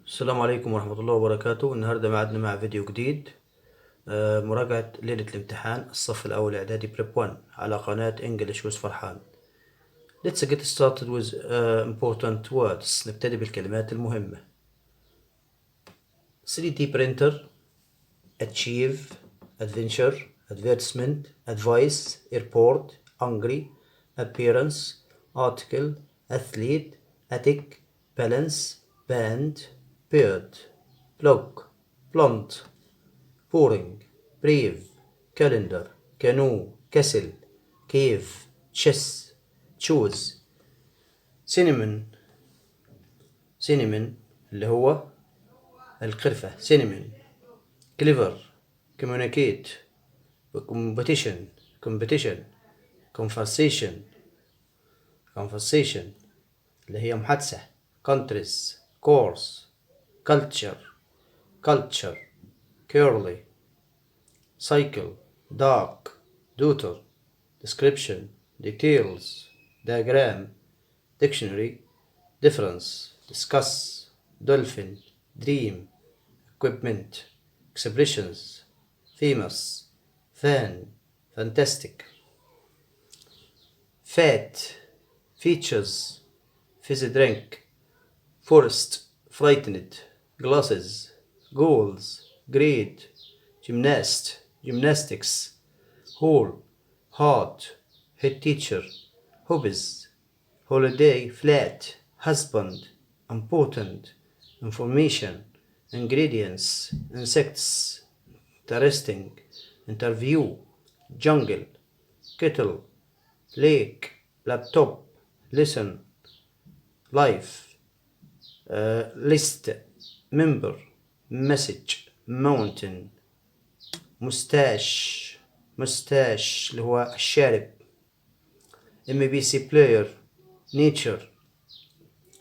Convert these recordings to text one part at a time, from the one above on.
السلام عليكم ورحمة الله وبركاته. النهاردة معدنا مع فيديو جديد، مراجعة ليلة الامتحان الصف الأول إعدادي بريب 1 على قناة English with فرحان. Let's get started with important words. نبتدي بالكلمات المهمة. 3D printer, achieve, adventure, advertisement, advice, airport, hungry, appearance, article, athlete, attic, balance, band, bird, blog, plant, pouring, brave, calendar, canoe, castle, cave, chess, choose. cinnamon اللي هو القرفة cinnamon. clever, communicate, competition, conversation اللي هي محادثة. countries, course, culture, curly, cycle, dark, daughter, description, details, diagram, dictionary, difference, discuss, dolphin, dream, equipment, expressions, famous, fan, fantastic, fat, features, fizzy drink, forest, frightened, glasses, goals, great, gymnast, gymnastics, whole, heart, head teacher, hobbies, holiday, flat, husband, important, information, ingredients, insects, interesting, interview, jungle, kettle, lake, laptop, listen, life, list, member, message, mountain, mustache اللي هو الشارب. MBC player, nature,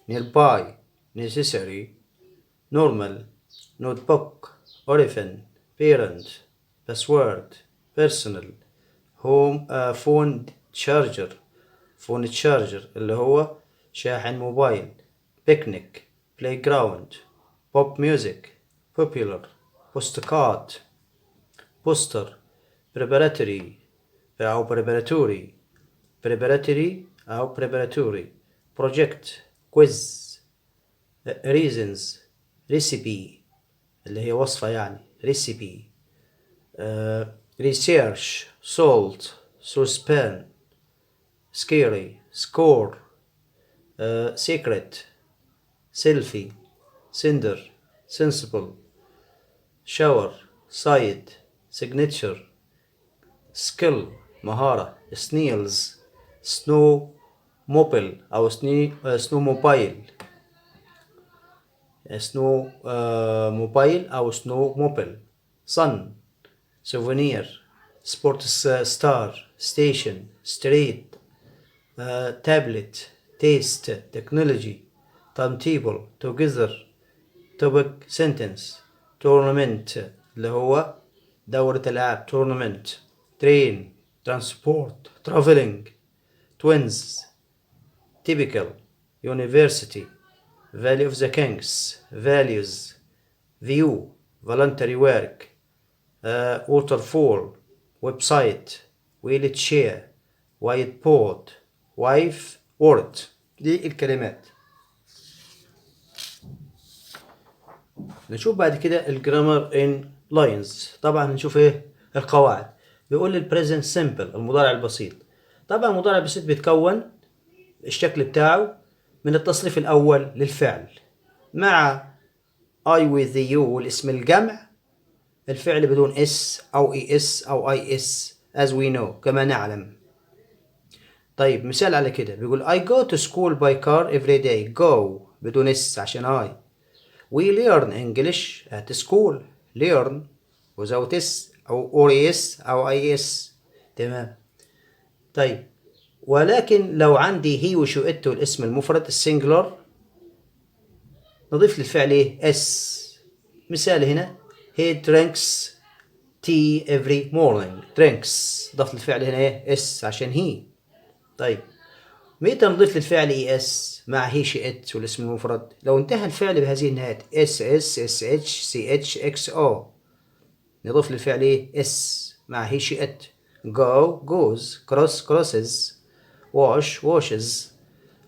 nearby, necessary, normal, notebook, orphan, parent, password, personal, home, phone charger اللي هو شاحن موبايل. picnic, playground, pop music, popular, postcard, poster, preparatory أو preparatory, project, quiz, reasons, recipe اللي هي وصفة يعني recipe, research, salt, saucepan, scary, score, secret, selfie, cinder, sensible, shower, side, signature, skill مهارة. snails, snow mobile أو snow mobile. sun, souvenir, sports star, station, street, tablet, taste, technology, timetable, together, topic, sentence, tournament اللي هو دورة ألعاب tournament, train, transport, traveling, twins, typical, university, valley of the kings, values, view, voluntary work, waterfall, website, wheelchair, whiteboard, wife, word. دي الكلمات. نشوف بعد كده الجرامر in lines. طبعا نشوف ايه القواعد. بيقول لي البريزنت سيمبل المضارع البسيط. طبعا المضارع البسيط بيتكون الشكل بتاعه من التصريف الأول للفعل مع I with you والاسم الجمع، الفعل بدون اس أو اس أو اس as we know كما نعلم. طيب مثال على كده بيقول I go to school by car every day. go بدون اس عشان I. We learn English at school. learn without s أو اس أو اس. تمام. طيب ولكن لو عندي هي وشو ات والاسم المفرد السنجلر نضيف للفعل ايه اس. مثال هنا he drinks tea every morning. drinks ضاف للفعل هنا ايه اس عشان هي. طيب متى نضيف للفعل اي اس؟ مع he she it والاسم المفرد. لو انتهى الفعل بهذه النهايات ss sh ch xo نضيف للفعل ايه s مع he she it. go goes cross crosses wash washes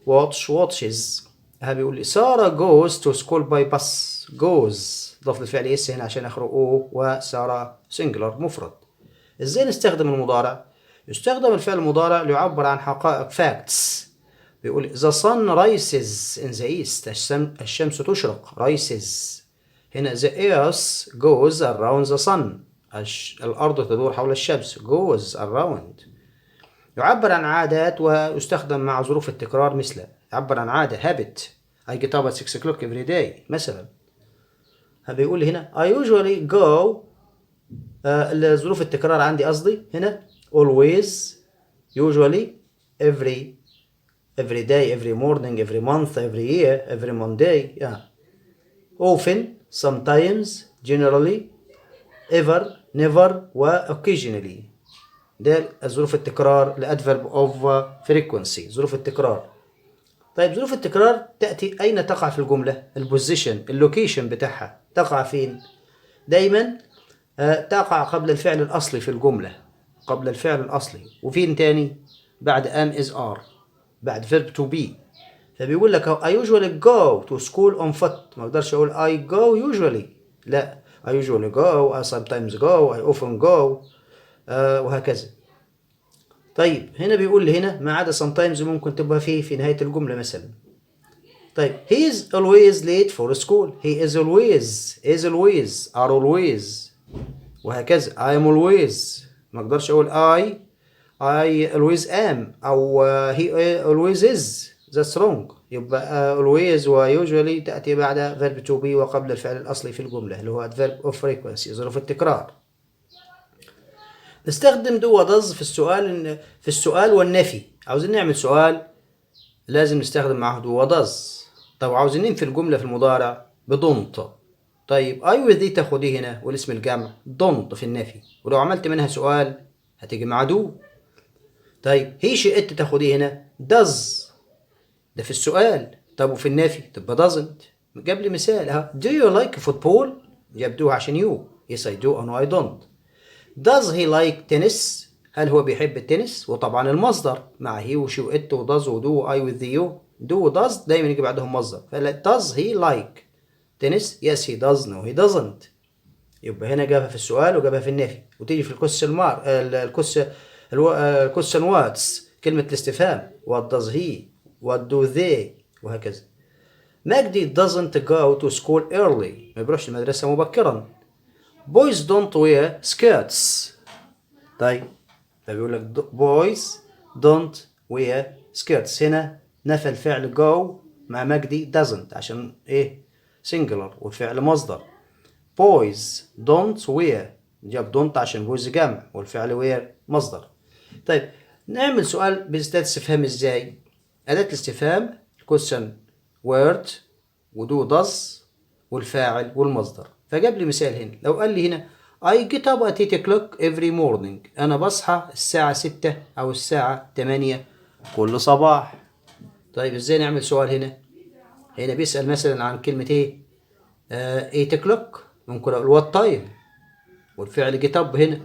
watch watches. ها بيقول لي سارة goes to school by bus. goes ضاف للفعل اس هنا عشان اخره او وسارة singular مفرد. ازاي نستخدم المضارع؟ يستخدم الفعل المضارع ليعبر عن حقائق facts. بيقول the sun rises in the east. الشمس تشرق rises. هنا the earth goes around the sun. الأرض تدور حول الشمس goes around. يعبر عن عادات ويستخدم مع ظروف التكرار مثل يعبر عن عادة habit I get up at 6 o'clock every day مثلا. بيقول لي هنا I usually go ظروف التكرار عندي قصدي هنا always usually every day every morning every month every year every Monday yeah. often sometimes generally ever never و occasionally. ده ظروف التكرار لأدفرب of frequency ظروف التكرار. طيب ظروف التكرار تأتي أين تقع في الجملة؟ البوزيشن اللوكيشن بتاعها تقع فين؟ دايما تقع قبل الفعل الأصلي في الجملة قبل الفعل الأصلي. وفين تاني؟ بعد am is are بعد verb to be. فبيقول لك I usually go to school on foot. ما اقدرش اقول I go usually لا I usually go I sometimes go I often go وهكذا. طيب هنا بيقول لي هنا ما عدا sometimes ممكن تبقى فيه في نهاية الجملة مثلا. طيب he is always late for school. he is always are always وهكذا. I am always ما اقدرش اقول I always am او he always is. that's wrong. يبقى always و usually تأتي بعد verb to be وقبل الفعل الأصلي في الجملة اللي هو adverb of frequency ظروف التكرار. نستخدم do و does في السؤال والنفي. عاوزين نعمل سؤال لازم نستخدم معه do و does. طب عاوزين ننفي الجملة في المضارع don't. طيب I with دي تاخد ايه هنا والاسم الجمع don't في النفي. ولو عملت منها سؤال هتيجي مع do. طيب he she it تاخد ايه هنا does ده في السؤال. طب وفي النفي تبقى doesn't. جاب لي مثال اهو do you like football جاب do عشان you yes I do or no I don't. does he like tennis هل هو بيحب التنس؟ وطبعا المصدر مع he و she و it و does و do و I with the you do و does دايما يجي بعدهم مصدر. فلا does he like tennis yes he does no he doesn't. يبقى هنا جابها في السؤال وجابها في النفي. وتيجي في الكويستشن words كلمة الاستفهام what does he what do they وهكذا. مجدي doesn't go to school early ما بيروحش المدرسة مبكرا. boys don't wear skirts. طيب فبيقول لك boys don't wear skirts. هنا نفى الفعل go مع مجدي doesn't عشان ايه singular والفعل مصدر. boys don't wear جاب don't عشان boys جمع والفعل wear مصدر. طيب نعمل سؤال بأداة استفهام ازاي؟ أداة الاستفهام question word ودو does والفاعل والمصدر. فجاب لي مثال هنا لو قال لي هنا I get up at 8 o'clock every morning. أنا بصحى الساعة 6 أو الساعة 8 كل صباح. طيب إزاي نعمل سؤال هنا؟ هنا بيسأل مثلا عن كلمة إيه؟ 8 o'clock ممكن أقول what time والفعل get up هنا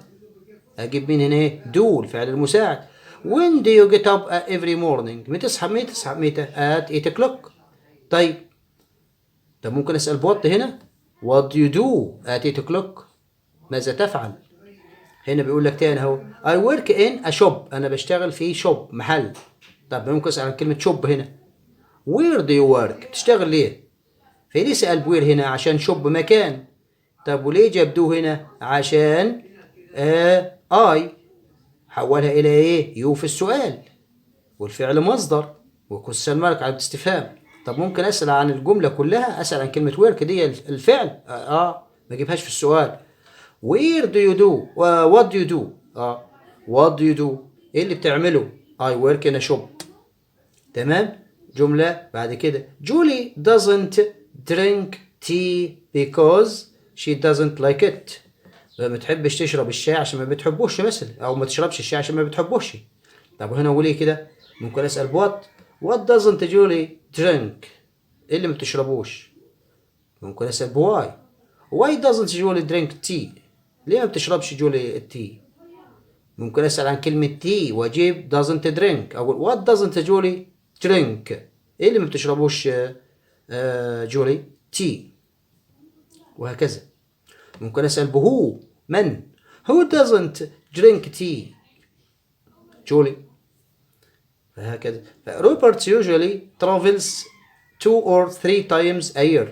أجيب مين هنا إيه؟ do الفعل المساعد. When do you get up every morning؟ متى تصحى متى؟ at 8 o'clock. طيب ممكن أسأل what هنا what do you do at 8 o'clock؟ ماذا تفعل؟ هنا بيقول لك تاني اهو I work in a shop. أنا بشتغل في shop محل. طب ممكن أسأل عن كلمة shop هنا where do you work؟ بتشتغل ليه؟ فليه سأل where هنا عشان shop مكان. طب وليه جاب do هنا عشان I حولها إلى إيه؟ يو في السؤال والفعل مصدر وكويستشن مارك على الاستفهام. طب ممكن أسأل عن الجملة كلها أسأل عن كلمة work دي الفعل ما أجيبهاش في السؤال. where do you do what do you do what do you do إيه اللي بتعمله I work in a shop. تمام. جملة بعد كده Julie doesn't drink tea because she doesn't like it. ما بتحبش تشرب الشاي عشان ما بتحبوش مثلا او ما تشربش الشاي عشان ما بتحبوش. طب هنا اقول ايه كده ممكن اسال What doesn't Julie drink؟ إيه اللي ما بتشربوش؟ ممكن أسأل why. Why doesn't Julie drink tea؟ ليه ما بتشربش جولي التي؟ ممكن أسأل عن كلمة tea وأجيب doesn't drink. أقول what doesn't Julie drink؟ إيه اللي ما بتشربوش جولي؟ تي. وهكذا. ممكن أسأل بهو، من؟ who doesn't drink tea؟ جولي. فهكذا. Robert usually travels 2 or 3 times a year.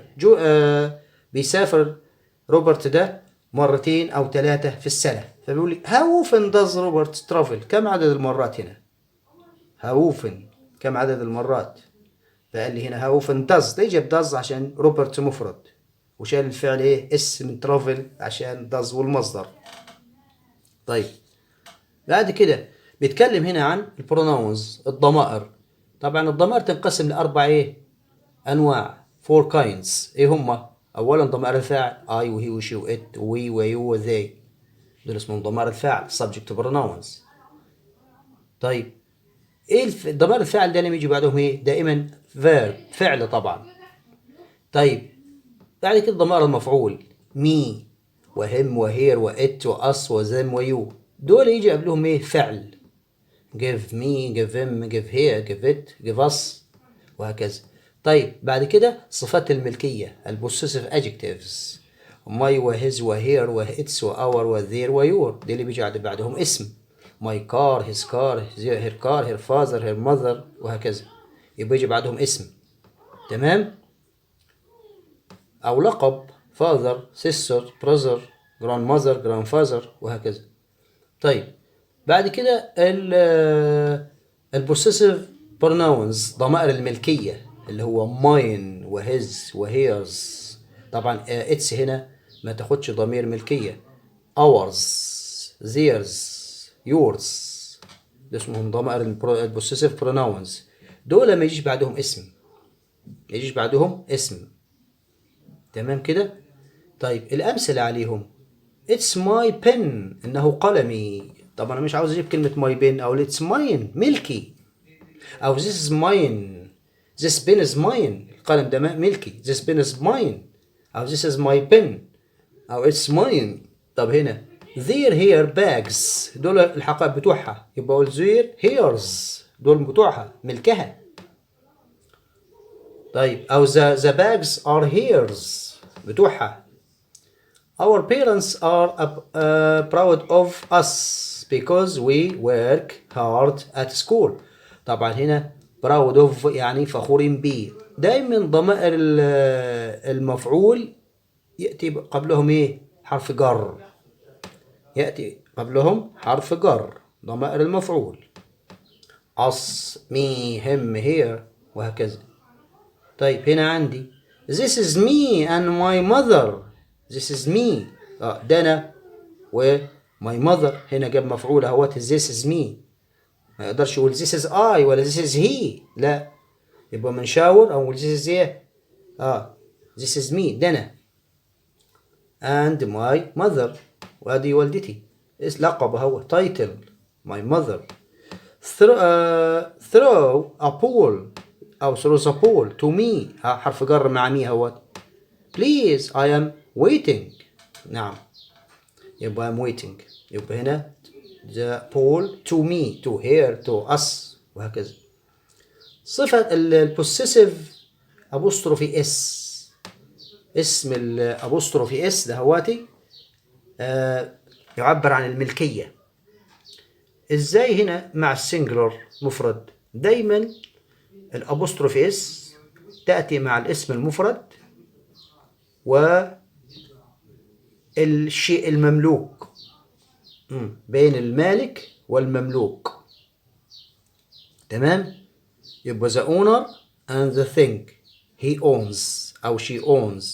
بيسافر روبرت ده مرتين أو 3 في السنة. فبيقول لي how often does Robert travel؟ كم عدد المرات هنا؟ how often كم عدد المرات؟ فقال لي هنا how often does. ده يجيب does عشان روبرت مفرد، وشال الفعل ايه اس من travel عشان does والمصدر. طيب بعد كده بيتكلم هنا عن البروناونز، الضمائر. طبعا الضمائر تنقسم لأربع ايه أنواع، 4 kinds. ايه هما؟ أولا ضمائر الفاعل I وهي وشي وإت وي ويو وذي، دول اسمهم ضمائر الفاعل subject pronouns. طيب ايه ضمائر الفاعل ده اللي يجي بعدهم ايه؟ دائما verb، فعل طبعا. طيب بعد كده ضمائر المفعول مي وهم وهير وإت وأس وذم ويو، دول يجي قبلهم ايه؟ فعل. give me give him give here give it give us وهكذا. طيب بعد كده صفات الملكية البوسيسيف adjectives my وhis وهير وits وأور وذير ويور، دي اللي بيجي بعدهم اسم. my car his car her car her father her mother وهكذا، يبقى يجي بعدهم اسم. تمام؟ أو لقب father sister brother grandmother grandfather وهكذا. طيب بعد كده البوسيسيف بروناونز ضمائر الملكية اللي هو mine وهز وهيرز. طبعا اتس هنا ما تاخدش ضمير ملكية. ours theirs yours، ده اسمهم ضمائر البوسيسيف بروناونز. دول ما يجيش بعدهم اسم، ما يجيش بعدهم اسم. تمام كده؟ طيب الأمثلة عليهم it's my pen، إنه قلمي. طبعا أنا مش عاوز أجيب كلمة my pen أو it's mine ملكي، أو this is mine this pen is mine، القلم ده ملكي this pen is mine، أو this is my pen أو it's mine. طب هنا their hair bags، دول الحقائب بتوعها، يبقى أقول their hairs، دول بتوعها ملكها. طيب أو the bags are hairs، بتوعها. Our parents are proud of us because we work hard at school. طبعا هنا proud of يعني فخورين به. دايما ضمائر المفعول يأتي قبلهم ايه؟ حرف جر. يأتي قبلهم حرف جر ضمائر المفعول. us me him here وهكذا. طيب هنا عندي this is me and my mother. this is me ده أنا و my mother. هنا جاب مفعول اهوت this is me، ما يقدرش يقول this is I ولا this is he، لا، يبقى منشاور أو this is ايه this is me ده أنا and my mother، وهذه والدتي، لقب هو title my mother. throw a ball أو throw a ball to me، حرف جر مع me هو please I am waiting. نعم، يبقى I'm waiting، يبقى هنا the ball to me to her to us وهكذا. صفة البوسيسيف أبوستروفي اس، اسم الأبوستروفي اس ده هواتي يعبر عن الملكية. ازاي هنا مع السنجلر مفرد؟ دايما الأبوستروفي اس تأتي مع الاسم المفرد والشيء المملوك، بين المالك والمملوك. تمام؟ يبقى the owner and the thing he owns أو she owns،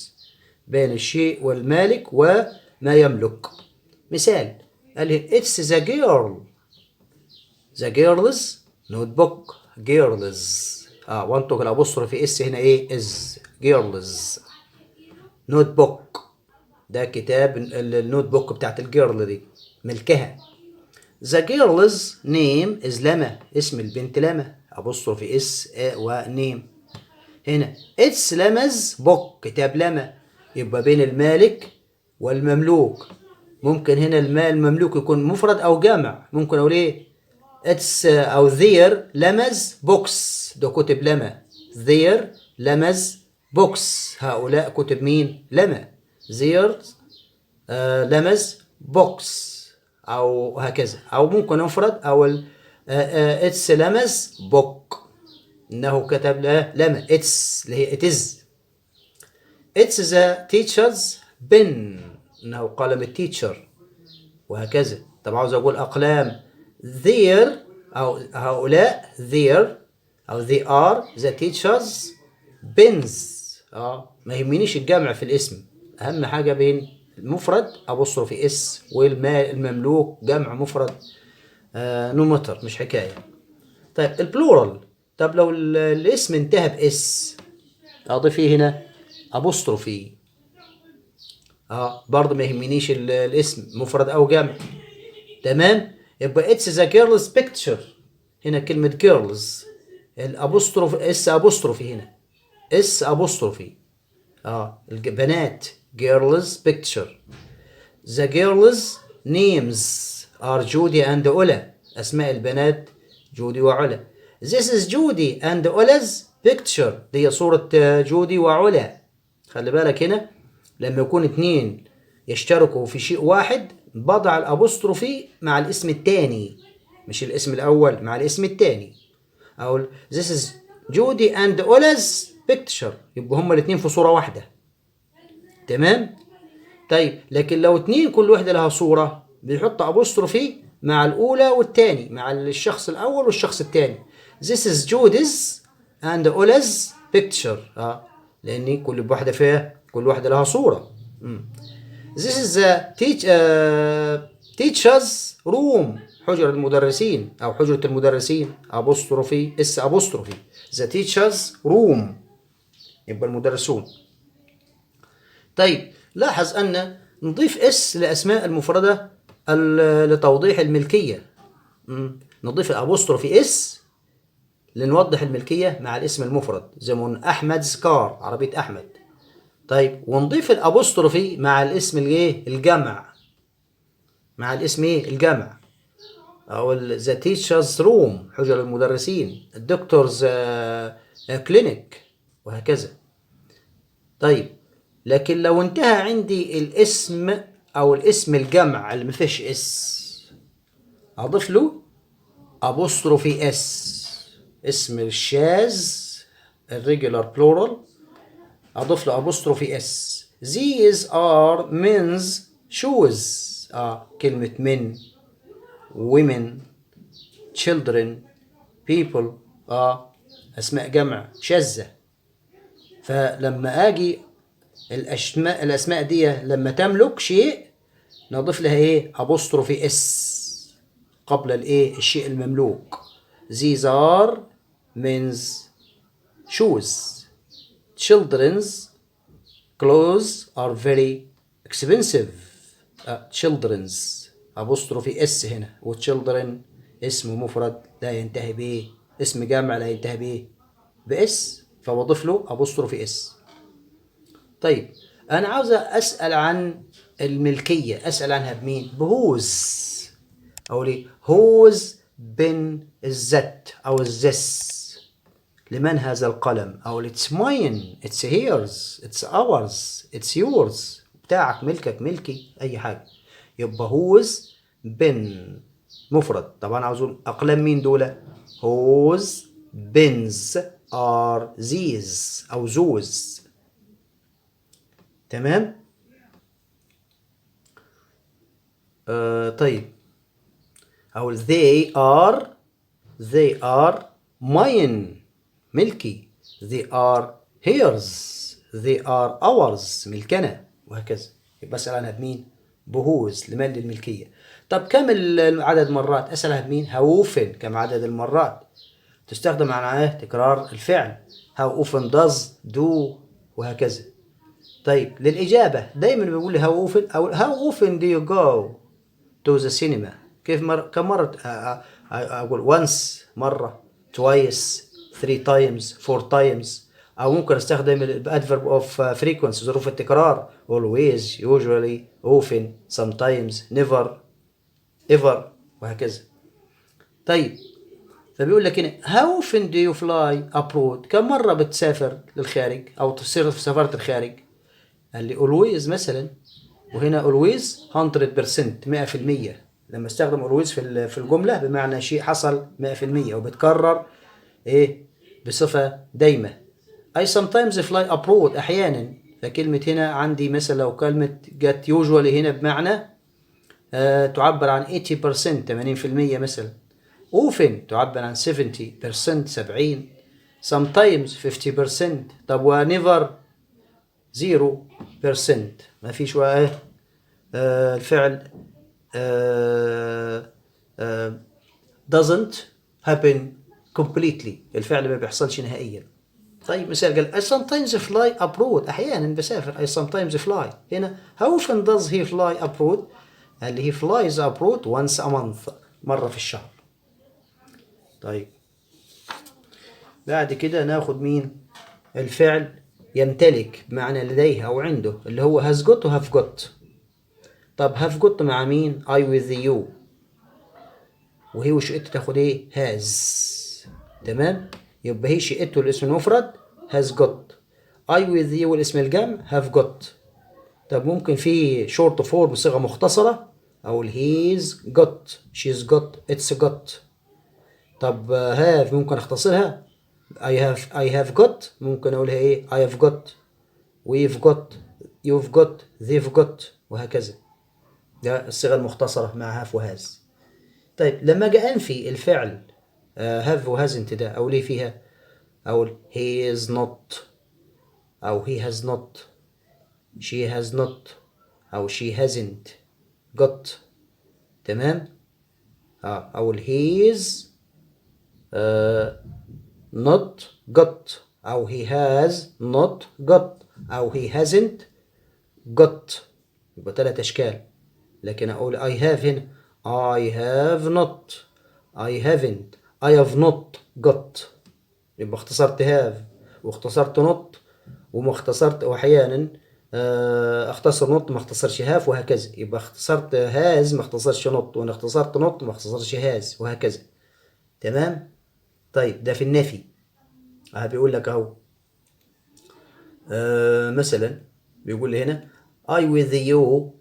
بين الشيء والمالك وما يملك. مثال قال لي it's the girl the girls notebook girls وانطق الأبوستروفي اس هنا ايه is girls notebook، ده كتاب النوت بوك بتاعت الجيرل دي ملكها. The girl's name is لما، اسم البنت لما apostrophe اس ونيم. هنا اتس لمز بوك، كتاب لما، يبقى بين المالك والمملوك. ممكن هنا المملوك يكون مفرد او جمع. ممكن اقول ايه؟ اتس او ذير لمز بوكس، ده كتب لما. ذير لمز بوكس، هؤلاء كتب مين؟ لما. ذير لمز بوكس، او هكذا. او ممكن مفرد، او اتس لمز بوك، انه كتب لما. اتس اللي هي اتز. اتس ذا تيتشرز بن، انه قلم التيتشر، وهكذا. طب عاوز اقول اقلام، their او هؤلاء their او they are the teachers pens. ما يهمنيش الجمع في الاسم، اهم حاجه بين المفرد apostrophe اس والمملوك جمع مفرد نو متر، مش حكايه. طيب البلورال، طب لو الاسم انتهى باس اضيف فيه هنا apostrophe. برضه ما يهمنيش الاسم مفرد او جمع. تمام. يبقى اتس ذا جيرلز بيكتشر، هنا كلمة جيرلز، الابوستروف اس ابوستروفي، هنا اس ابوستروفي. البنات جيرلز بيكتشر. ذا جيرلز نيمز ار جودي اند اولا، اسماء البنات جودي وعلا. This is جودي and علا's picture، دي صورة جودي وعلا. خلي بالك هنا لما يكون اتنين يشتركوا في شيء واحد بضع الابوستروفي مع الاسم الثاني، مش الاسم الاول، مع الاسم الثاني. اقول this is جودي and علا's picture، يبقى هما الاثنين في صورة واحدة. تمام. طيب لكن لو اتنين كل واحدة لها صورة بيحط ابوستروفي مع الاولى والثاني، مع الشخص الاول والشخص الثاني. this is Judy's and علا's picture، لان كل واحدة فيها، كل واحدة لها صورة. This is the teacher's room، حجرة المدرسين أو حجرة المدرسين، أبوستروفي اس أبوستروفي. the teacher's room يبقى المدرسون. طيب لاحظ أن نضيف اس لأسماء المفردة لتوضيح الملكية. نضيف الأبوستروفي اس لنوضح الملكية مع الاسم المفرد، زي ما قلنا أحمد's car، عربية أحمد. طيب ونضيف الابوستروفي مع الاسم الايه؟ الجمع، مع الاسم ايه؟ الجمع. او ذا تيتشرز روم، حجر المدرسين، الدكتورز كلينيك، وهكذا. طيب لكن لو انتهى عندي الاسم او الاسم الجمع اللي ما فيش اس، اضيف له ابوستروفي اس. اسم الشاذ الريجولار بلورال اضيف له apostrophe اس. these are men's shoes، كلمة men، women، children، people، اسماء جمع شاذة. فلما اجي الاسماء دي لما تملك شيء نضيف لها ايه؟ apostrophe اس قبل الايه؟ الشيء المملوك. these are men's shoes. Children's clothes are very expensive. children's apostrophe اس هنا، وchildren اسم مفرد لا ينتهي بايه؟ اسم جمع لا ينتهي بايه؟ باس، فبضيف له apostrophe اس. طيب انا عاوز اسال عن الملكيه، اسال عنها بمين؟ بهوز. اقول ايه؟ هوز بن الذات او الزس، لمن هذا القلم؟ أو it's mine، it's hers، it's ours، it's yours، بتاعك، ملكك، ملكي، أي حاجة. يبقى whose بن مفرد. طبعا عاوزون أقلام مين دول؟ whose bins are these أو those. تمام. طيب أو they are mine، ملكي. they are hers، they are ours، ملكنا، وهكذا. يبقى أسأل عنها بمين؟ بهوز، لمن للملكية. طب كم عدد مرات؟ أسألها بمين؟ how often، كم عدد المرات. تستخدم معناها تكرار الفعل، how often does، do، وهكذا. طيب للإجابة دايما بيقول لي how often أو how often do you go to the cinema. كم مرة أقول once، مرة، twice, 3 times, 4 times. أو ممكن أستخدم ال adverb of frequency ظروف التكرار always, usually, often, sometimes, never, ever وهكذا. طيب فبيقول لك هنا how often do you fly abroad؟ كم مرة بتسافر للخارج أو تصير في سفرة الخارج؟ قال لي always مثلا، وهنا always 100% 100%. لما استخدم always في الجملة بمعنى شيء حصل 100% وبتكرر ايه بصفة دايمة. I sometimes fly abroad أحيانا. فكلمة هنا عندي مثلا لو كلمة get usually هنا بمعنى تعبر عن 80% 80% مثلا. often تعبر عن 70% 70. sometimes 50%. طب و never 0%. ما فيش ايه الفعل doesn't happen completely. الفعل ما بيحصلش نهائيا. طيب مثال قال I sometimes fly abroad أحيانا بسافر. I sometimes fly. هنا how often does he fly abroad؟ قال لي he flies abroad once a month مرة في الشهر. طيب بعد كده ناخد مين؟ الفعل يمتلك بمعنى لديه أو عنده اللي هو has got و have got. طب have got مع مين؟ I with you، وهي وشقته تاخد ايه؟ has. تمام؟ يبقى هي شقته الاسم المفرد has got. I with you والاسم الجمع have got. طب ممكن في short form صيغة مختصرة أو he's got she's got it's got. طب have ممكن اختصرها I have got ممكن أقولها ايه I have got we've got you've got they've got وهكذا. ده الصيغة المختصرة مع have وهاز. طيب لما جاء أنفي الفعل have وhasn't ده أو ليه فيها أقول he is not أو he has not she has not أو she hasn't got. تمام؟ أقول he is not got أو he has not got أو he hasn't got. يبقى 3 أشكال. لكن أقول I have هنا I have not I haven't I have not got. يبقى اختصرت have واختصرت not وما اختصرت، وأحيانا اختصر not ما اختصرش have وهكذا. يبقى اختصرت has ما اختصرش not، وانا اختصرت not ما اختصرش has وهكذا. تمام؟ طيب ده في النفي. بيقول لك اهو مثلا بيقول لي هنا I with you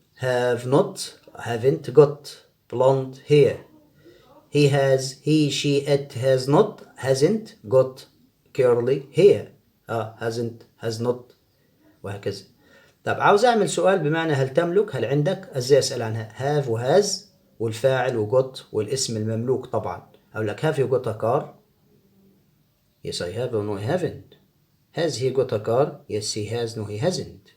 haven't got blonde hair. she it hasn't got curly hair. has not وهكذا. طب عاوز اعمل سؤال بمعنى هل تملك، هل عندك، ازاي اسال عنها؟ have وهاز والفاعل وgot والاسم المملوك طبعا. اقول لك have you got a car؟ yes I have or no I haven't. has he got a car؟ yes he has no he hasn't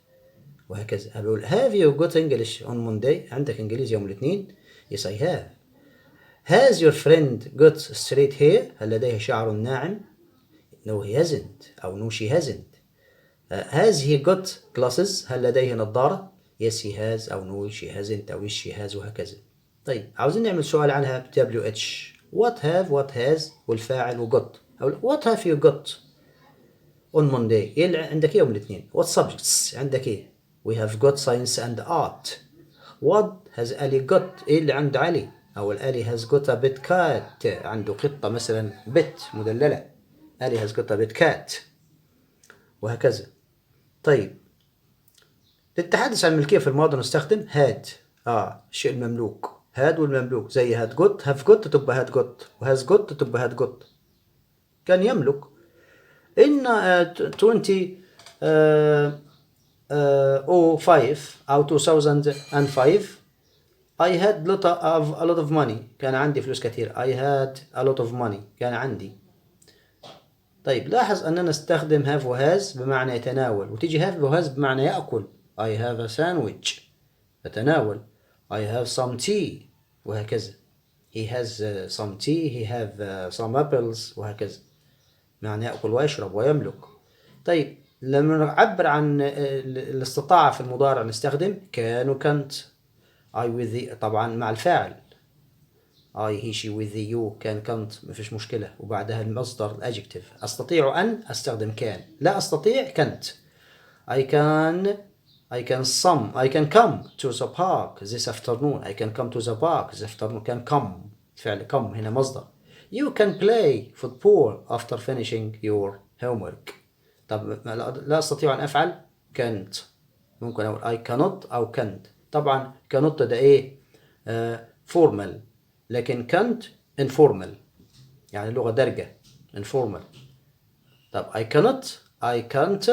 وهكذا. هقول have you got English on Monday؟ عندك انجليزي يوم الاثنين؟ yes I have. has your friend got straight hair؟ هل لديه شعر ناعم؟ no he hasn't أو no she hasn't. has he got glasses؟ هل لديه نظارة؟ yes he has أو no she hasn't أو yes she has وهكذا. طيب عاوزين نعمل سؤال عنها ب WH. what have what has والفاعل وgot. أو what have you got on Monday؟ إيه اللي عندك يوم الاثنين؟ what subjects عندك إيه؟ we have got science and art. what has Ali got؟ إيه اللي عند علي؟ أو Ali has got a pet cat. عنده قطة مثلا pet مدللة. Ali has got a pet cat وهكذا. طيب للتحدث عن الملكية في الماضي نستخدم had. الشيء المملوك had والمملوك زي had got have got تبقى had got وhas got تبقى had got. كان يملك. in 2005 أو 2005 I had a lot of money. كان عندي فلوس كثير. I had a lot of money كان عندي. طيب لاحظ أننا نستخدم have وhas بمعنى يتناول، وتيجي have وhas بمعنى يأكل. I have a sandwich يتناول. I have some tea وهكذا. He has some tea. He have some apples وهكذا. معنى يأكل ويشرب ويملك. طيب لما نعبر عن الاستطاعة في المضارع نستخدم can و can't. I with the طبعا مع الفاعل I he she with the you كان can't مفيش مشكلة، وبعدها المصدر الادجكتيف. أستطيع أن أستخدم كان، لا أستطيع can't. I can come to the park this afternoon. I can come to the park this afternoon. can come فعل come هنا مصدر. You can play football after finishing your homework. طب لا أستطيع أن أفعل can't، ممكن أقول I cannot أو can't. طبعا cannot ده إيه formal، لكن can't informal، يعني لغة درجة informal. طب I can't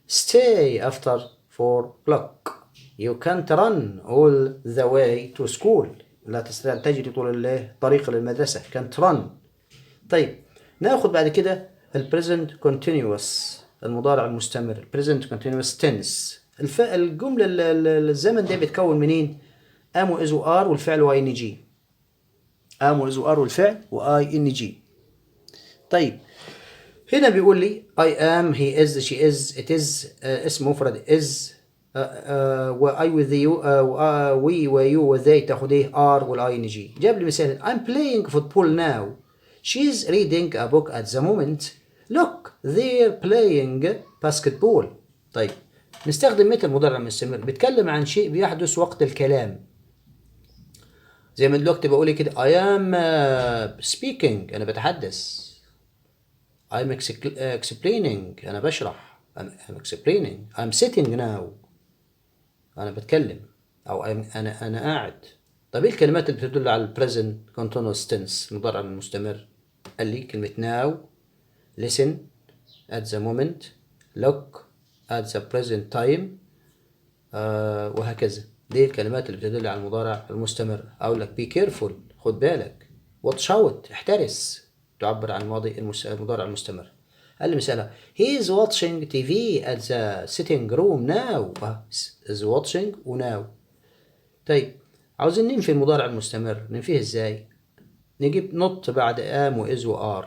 stay after 4 o'clock. You can't run all the way to school. لا تستطيع أن تجري طول الطريق للمدرسة. can't run. طيب ناخد بعد كده present continuous المضارع المستمر. present continuous tense. الجملة الزمن ده بيتكون منين؟ am و is و are والفعل و ing. am و is و are والفعل و ing. طيب هنا بيقول لي I am, he is, she is, it is اسم مفرد is و I with you we و you و they تاخد ايه are وال ing. جاب لي مثال I'm playing football now. She's reading a book at the moment. Look they're playing basketball. طيب نستخدم متى المضارع المستمر؟ بيتكلم عن شيء بيحدث وقت الكلام. زي ما دلوقتي بقول لي كده I am speaking أنا بتحدث. I'm explaining أنا بشرح. I'm explaining. I'm sitting now أنا بتكلم. أو أنا قاعد. طب إيه الكلمات اللي بتدل على present continuous tense المضارع المستمر؟ قال لي كلمة now، listen at the moment، look at the present time وهكذا. دي الكلمات اللي بتدل على المضارع المستمر. أقول لك be careful خد بالك، watch out احترس تعبر عن الماضي المضارع المستمر. قال لي مثلا he is watching TV at the sitting room now. is watching و now. طيب عاوزين ننفي المضارع المستمر، ننفيه ازاي؟ نجيب not بعد am و is و are.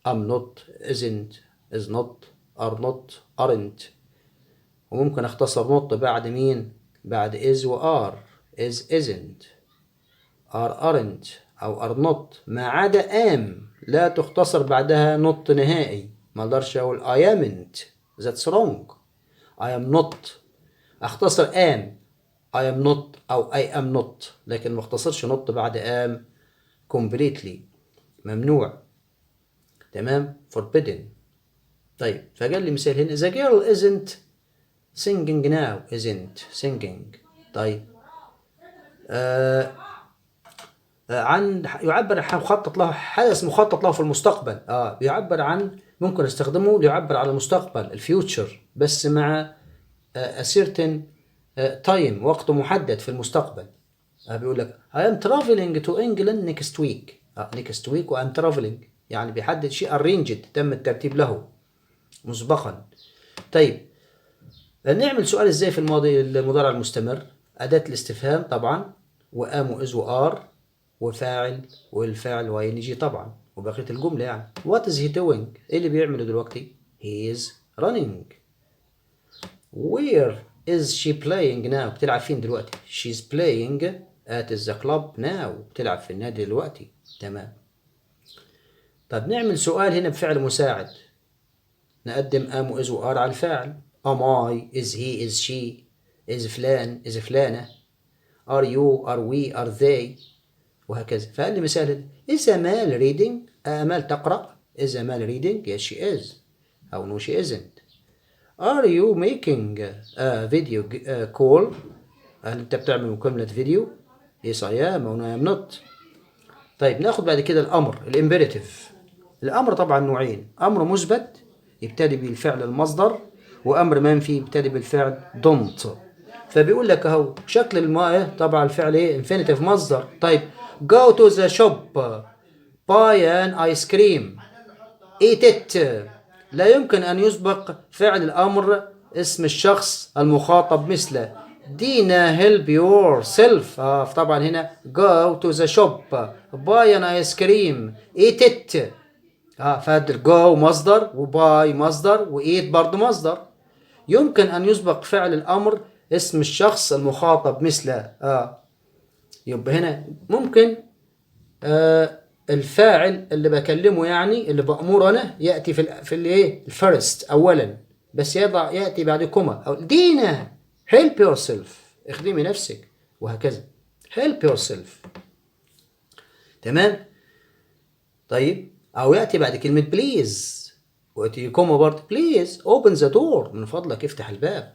am not، isn't، is not، are not، aren't. وممكن اختصر not بعد مين؟ بعد is و are. is isn't، are aren't أو are not، ما عدا am لا تختصر بعدها not نهائي. ما اقدرش أقول I amn't that's wrong. I am not اختصر am I am not أو I am not، لكن ما اختصرش not بعد am completely ممنوع. تمام forbidden. طيب فقال لي مثال هنا the girl isn't singing now. isn't singing. طيب عن يعبر عن مخطط له، حدث مخطط له في المستقبل. بيعبر عن، ممكن استخدمه ليعبر على المستقبل الفيوتشر بس مع a certain time وقت محدد في المستقبل. بيقول لك I am traveling to England next week. next week و I'm traveling يعني بيحدد شيء arranged تم الترتيب له مسبقا. طيب نعمل سؤال ازاي في الماضي المضارع المستمر؟ أداة الاستفهام طبعا وام و is و are وفاعل والفعل و ing طبعا وبقية الجملة. يعني what is he doing؟ ايه اللي بيعمله دلوقتي؟ he is running. where is she playing now؟ بتلعب فين دلوقتي؟ she's playing at the club now. بتلعب في النادي دلوقتي. تمام. طب نعمل سؤال هنا بفعل مساعد، نقدم am و is و are على الفاعل. am I، is he، is she، is فلان، is فلانة، are you، are we، are they وهكذا. فقال لي مثال is Amal reading؟ أمال تقرأ؟ is Amal reading؟ yes she is أو no she isn't. are you making a video call؟ هل أنت بتعمل مكالمة فيديو؟ yes I am أو no I am not. طيب ناخد بعد كده الأمر الإمبيراتيف. الأمر طبعا نوعين، أمر مثبت يبتدي بالفعل المصدر، وأمر منفي يبتدي بالفعل don't. فبيقول لك اهو شكل الماء طبعا الفعل ايه؟ infinitive مصدر. طيب go to the shop buy an ice cream eat it. لا يمكن أن يسبق فعل الأمر اسم الشخص المخاطب مثل دينا help yourself. طبعا هنا go to the shop buy an ice cream eat it. فهذا go مصدر وbuy مصدر وeat برضه مصدر. يمكن أن يسبق فعل الأمر اسم الشخص المخاطب مثل يبقى هنا ممكن الفاعل اللي بكلمه يعني اللي بأمره أنا يأتي في الإيه الفيرست أولا، بس يأتي بعد كوما أو دينا help yourself اخدمي نفسك وهكذا help yourself. تمام. طيب أو يأتي بعد كلمة بليز ويأتي كوما برضه بليز open the door من فضلك افتح الباب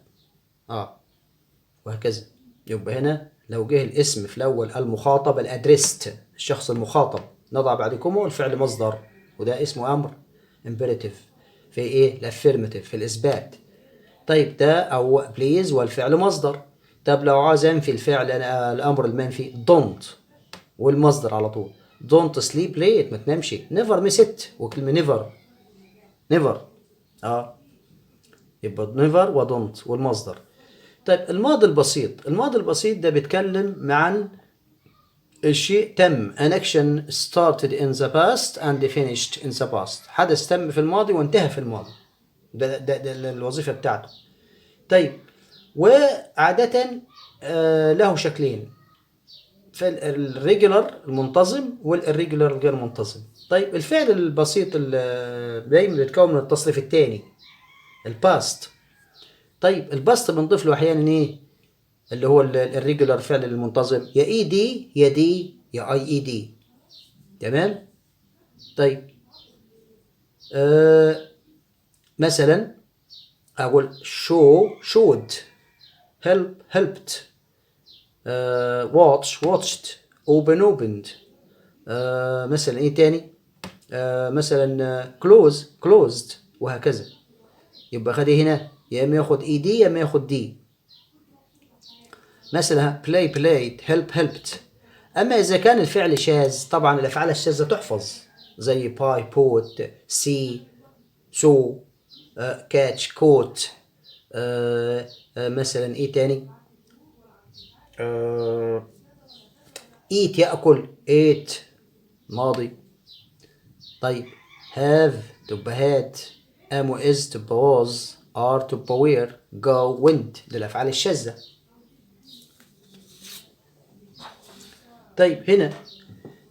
وهكذا. يبقى هنا لو جه الاسم في الأول المخاطب الأدريست الشخص المخاطب نضع بعد كوما الفعل مصدر وده اسمه أمر imperative في إيه الأفيرماتيف في الإثبات. طيب ده أو بليز والفعل مصدر. طب لو عاوز أنفي الفعل الأمر المنفي don't والمصدر على طول don't sleep late ما تنامش never miss it وكلمة never يبقى never و don't والمصدر. طيب الماضي البسيط ده بيتكلم عن الشيء تم an action started in the past and finished in the past حدث تم في الماضي وانتهى في الماضي ده الوظيفة بتاعته. طيب وعادة له شكلين في الريجولر المنتظم والريجولر الغير منتظم. طيب الفعل البسيط دايما بيتكون من التصريف الثاني الباست. طيب الباست بنضيف له احيانا ايه اللي هو الريجولر فعل المنتظم يا اي دي يا دي يا اي اي دي. تمام. طيب مثلا اقول showed helped watched opened مثلا ايه تاني مثلا closed وهكذا. يبقى خدي هنا يا اما ياخد اي دي يا اما ياخد دي. مثلا played helped. اما اذا كان الفعل شاذ طبعا الافعال الشاذه تحفظ زي buy bought see saw catch caught مثلا ايه تاني eat يأكل ate ماضي. طيب have تبقى had am و is تبقى was are تبقى were go went دي الأفعال الشاذة. طيب هنا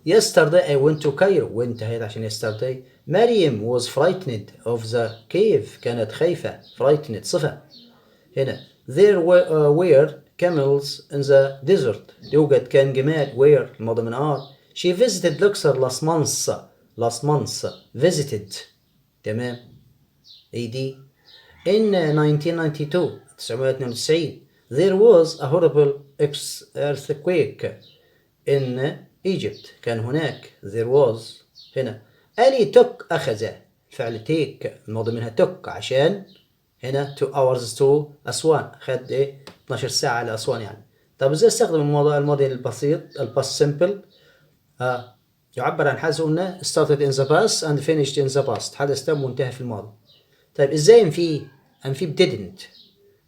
yesterday I went to Cairo وانتهيت عشان yesterday. مريم was frightened of the cave كانت خايفة frightened صفة. هنا there were camels in the desert يوجد كان جمال where الماضي من are. she visited Luxor last month visited. تمام. AD in 1992 there was a horrible earthquake in Egypt كان هناك there was. هنا Ali took أخذ فعل take الماضي منها took عشان هنا 2 hours to أسوان خد إيه 12 ساعة لأسوان يعني. طب إزاي استخدم الماضي البسيط الباست simple يعبر عن حدث قلنا started in the past and finished in the past حدث تم وانتهى في الماضي. طيب إزاي أنفي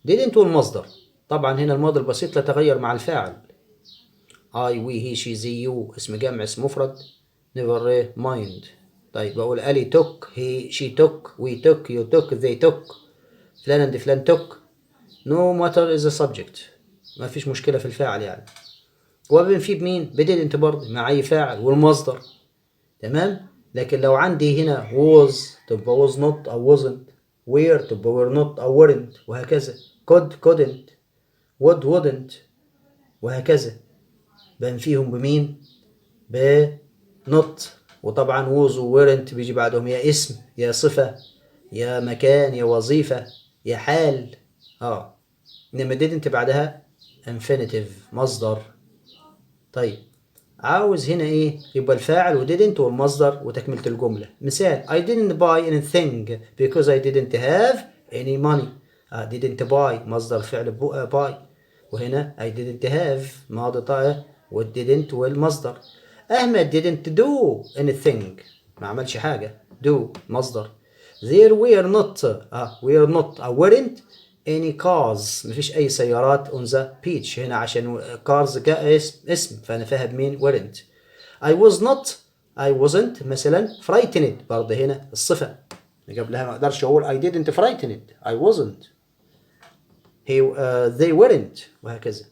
didn't والمصدر. طبعا هنا الماضي البسيط لا تغير مع الفاعل I we he she they you اسم جمع اسم مفرد never mind. طيب بقول Ali took he she took we took you took they took فلان عند فلان took no matter is the subject ما فيش مشكلة في الفاعل يعني. وبنفي بمين didn't برضه مع أي فاعل والمصدر. تمام. لكن لو عندي هنا was تبقى was not أو wasn't were تبقى were not أو weren't وهكذا could couldn't would wouldn't وهكذا. بنفيهم بمين ب not. وطبعا was و weren't بيجي بعدهم يا اسم يا صفة يا مكان يا وظيفة يا حال إنما didn't بعدها infinitive مصدر. طيب عاوز هنا ايه يبقى الفاعل و didn't والمصدر وتكملة الجملة. مثال I didn't buy anything because I didn't have any money. didn't buy مصدر فعل buy وهنا I didn't have ماضي طائع و didn't والمصدر. أحمد didn't do anything ما عملش حاجة do مصدر. there were not weren't any cars مفيش أي سيارات on the beach هنا عشان cars جاء اسم فأنا فاهم مين weren't. I wasn't مثلا frightened برضه هنا الصفة قبلها ما أقدرش أقول I didn't frightened I wasn't they weren't وهكذا.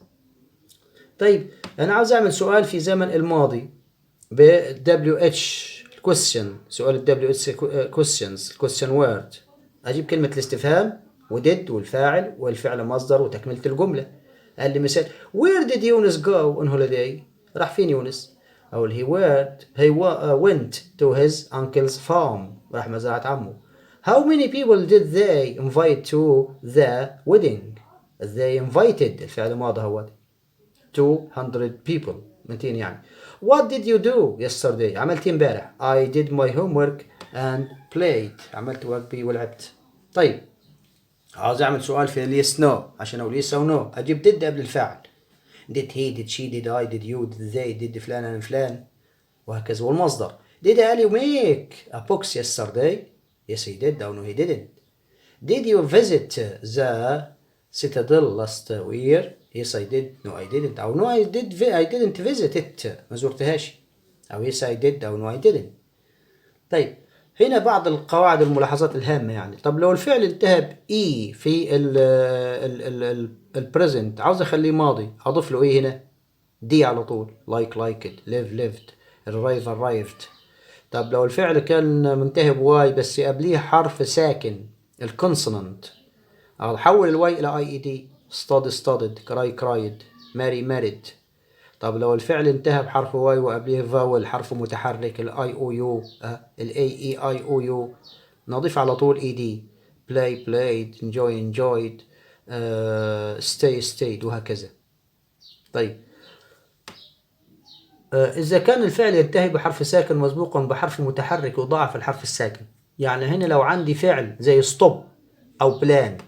طيب أنا عاوز أعمل سؤال في زمن الماضي ب WH question، سؤال ال WH questions question word. أجيب كلمة الاستفهام ودid والفاعل والفعل مصدر وتكملة الجملة. قال لي مثال where did Yunus go on holiday؟ راح فين يونس؟ أقول went to his uncle's farm، راح مزرعة عمه. how many people did they invite to the wedding؟ they invited الفعل ماضي هو 200 people 200 يعني. what did you do yesterday؟ عملت امبارح. I did my homework and played، عملت واجبي ولعبت. طيب عاوز اعمل سؤال في اليس نو عشان اقول يس او نو، اجيب did قبل الفعل. did he did she did I did you did they did فلان and فلان وهكذا. والمصدر did Ali make a box yesterday؟ yes he did أو no he didn't. did you visit the citadel last year؟ yes I did no I didn't أو no I didn't visit it، ما زرتهاش. أو yes I did أو no I didn't. طيب هنا بعض القواعد الملاحظات الهامة يعني. طب لو الفعل انتهى ب E في البريزنت عاوز اخليه ماضي، اضيف له ايه هنا؟ دي على طول like liked live lived arrive arrived. طب لو الفعل كان منتهي بواي بس قبليه حرف ساكن الكونسونانت، احول الواي الى اي اي دي. study studied cry cried marry married. طب لو الفعل انتهى بحرف واي وقبليه فاول حرف متحرك الاي او يو الاي اي اي او يو، نضيف على طول اي دي. play played enjoy enjoyed stay stayed وهكذا. طيب إذا كان الفعل ينتهي بحرف ساكن مسبوقا بحرف متحرك يضاعف الحرف الساكن. يعني هنا لو عندي فعل زي stop أو plan،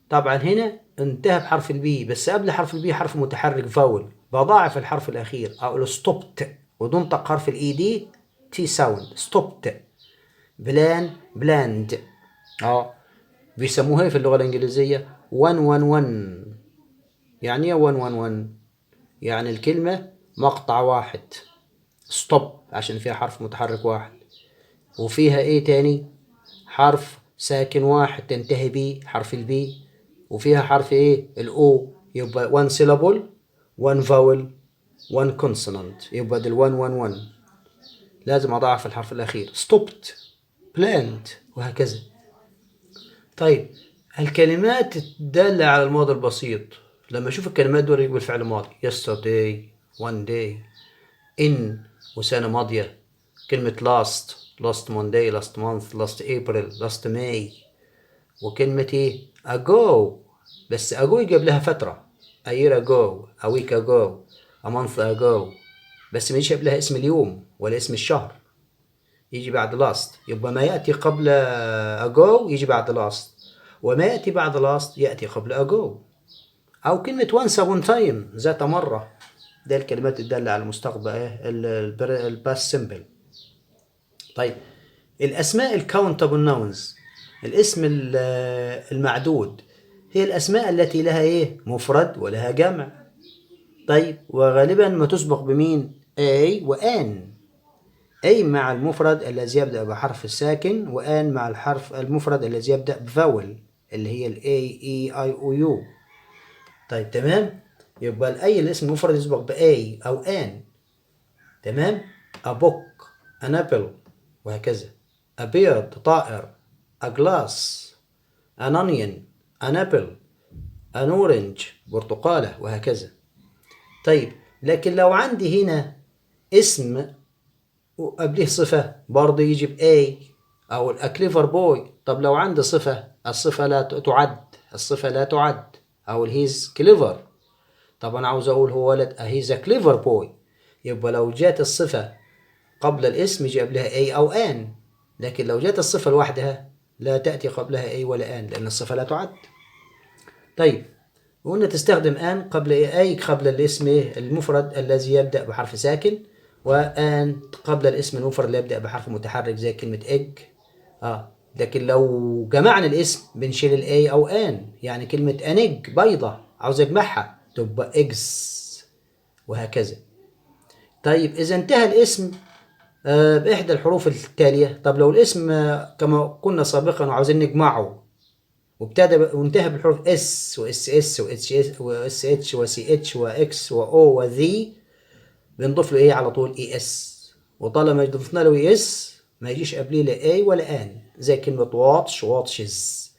طبعا هنا انتهى بحرف البي بس قبل حرف البي حرف متحرك فاول، بضاعف الحرف الأخير أقول stopped وننطق حرف الإي دي تي ساوند stopped. بلان بلاند بيسموها في اللغة الإنجليزية 111. يعني ايه 111؟ يعني الكلمة مقطع واحد. stop عشان فيها حرف متحرك واحد وفيها ايه تاني؟ حرف ساكن واحد تنتهي بيه حرف البي وفيها حرف ايه؟ الاو. يبقى one syllable one vowel one consonant، يبقى ده 111. لازم اضاعف الحرف الاخير stopped planned وهكذا. طيب الكلمات الدالة على الماضي البسيط لما اشوف الكلمات دول يجيب الفعل ماضي yesterday one day in وسنة ماضية. كلمة last Monday last month last April last May. وكلمة ايه؟ ago بس ago يجيب لها فترة a year ago a week ago a month ago، بس ما يجي قبلها اسم اليوم ولا اسم الشهر، يجي بعد last. يبقى ما يأتي قبل ago يجي بعد last، وما يأتي بعد last يأتي قبل ago. أو كلمة once upon time ذات مرة، ده الكلمات الدالة على المستقبل الباست سيمبل. طيب الأسماء الكاونتابل ناونز، الاسم المعدود، هي الأسماء التي لها إيه؟ مفرد ولها جمع. طيب وغالبا ما تسبق بمين؟ A وآن. A مع المفرد الذي يبدأ بحرف الساكن، وآن مع الحرف المفرد الذي يبدأ بفاول اللي هي ال A E I O U. طيب تمام؟ يبقى أي الاسم المفرد يسبق ب A أو آن. تمام؟ a book an apple وهكذا. a bird طائر a glass an onion an apple an orange برتقالة وهكذا. طيب لكن لو عندي هنا اسم وقبله صفة برضه يجي ب A أو a clever boy. طب لو عندي صفة الصفة لا تعد، الصفة لا تعد. أو he's clever، طبعا عاوز أقول هو ولد he's a clever boy، يبقى لو جات الصفة قبل الاسم يجي قبلها A أو آن. لكن لو جات الصفة لوحدها لا تأتي قبلها A ولا آن لأن الصفة لا تعد. طيب وقلنا تستخدم آن قبل A قبل الاسم المفرد الذي يبدأ بحرف ساكن، وآن قبل الاسم المفرد اللي يبدأ بحرف متحرك زي كلمة egg. لكن لو جمعنا الاسم بنشيل ال A أو آن. يعني كلمة an egg بيضة عاوز أجمعها تبقى eggs وهكذا. طيب إذا انتهى الاسم بإحدى الحروف التالية، طب لو الاسم كما قلنا سابقا وعاوزين نجمعه وابتدى وانتهى بالحروف اس واس اس واتش اس واس اتش وسي اتش واكس واو وذي، بنضيف له ايه على طول؟ اي اس وطالما ضفنا له اس ما يجيش قبليه لا اي ولا ان، زي كلمة واتش واتشز،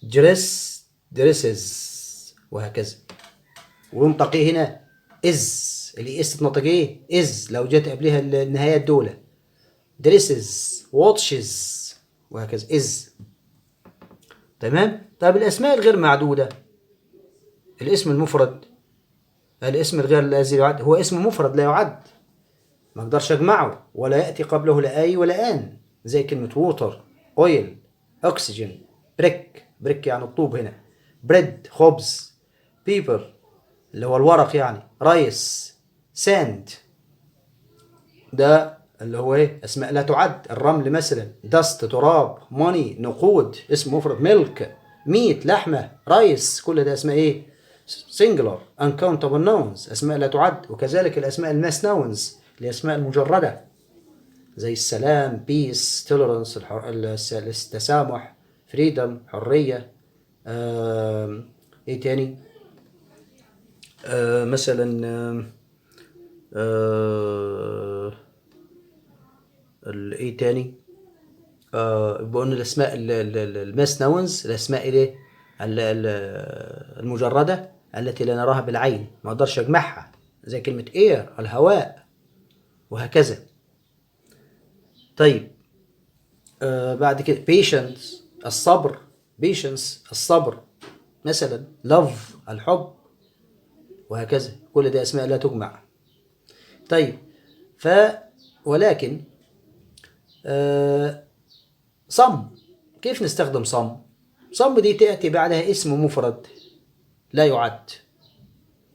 دريس دريسز، وهكذا. وينطق ايه هنا؟ از، اللي اس تنطق ايه؟ از لو جت قبلها النهايات دول، دريسز واتشز وهكذا، از. تمام. طيب الاسماء الغير معدودة، الاسم المفرد، الاسم الغير الذي يعد هو اسم مفرد لا يعد، ما اقدرش اجمعه ولا ياتي قبله لا اي ولا ان، زي كلمه ووتر، اويل، اكسجين، بريك، بريك يعني الطوب هنا، بريد خبز، بيبر اللي هو الورق يعني، رايس، ساند، ده اللي هو ايه؟ اسماء لا تعد. الرمل مثلا، دست تراب، ماني نقود، اسم مفرد، ميلك ميت لحمه، رايس، كل ده اسماء ايه؟ سنجلر. uncountable nouns اسماء لا تعد. وكذلك الاسماء الماس ناونز، الاسماء المجرده، زي السلام، بيس، توليرانس، التسامح، فريدم، حريه. ايه تاني؟ مثلا ايه تاني؟ بقولنا الاسماء الماس ناونز، الاسماء ايه؟ المجرده التي لا نراها بالعين، ما اقدرش اجمعها، زي كلمه اير الهواء، وهكذا. طيب بعد كده patience الصبر، patience الصبر مثلا، love الحب، وهكذا. كل ده اسماء لا تجمع. طيب ولكن صم، كيف نستخدم صم؟ صم دي تأتي بعدها اسم مفرد لا يعد،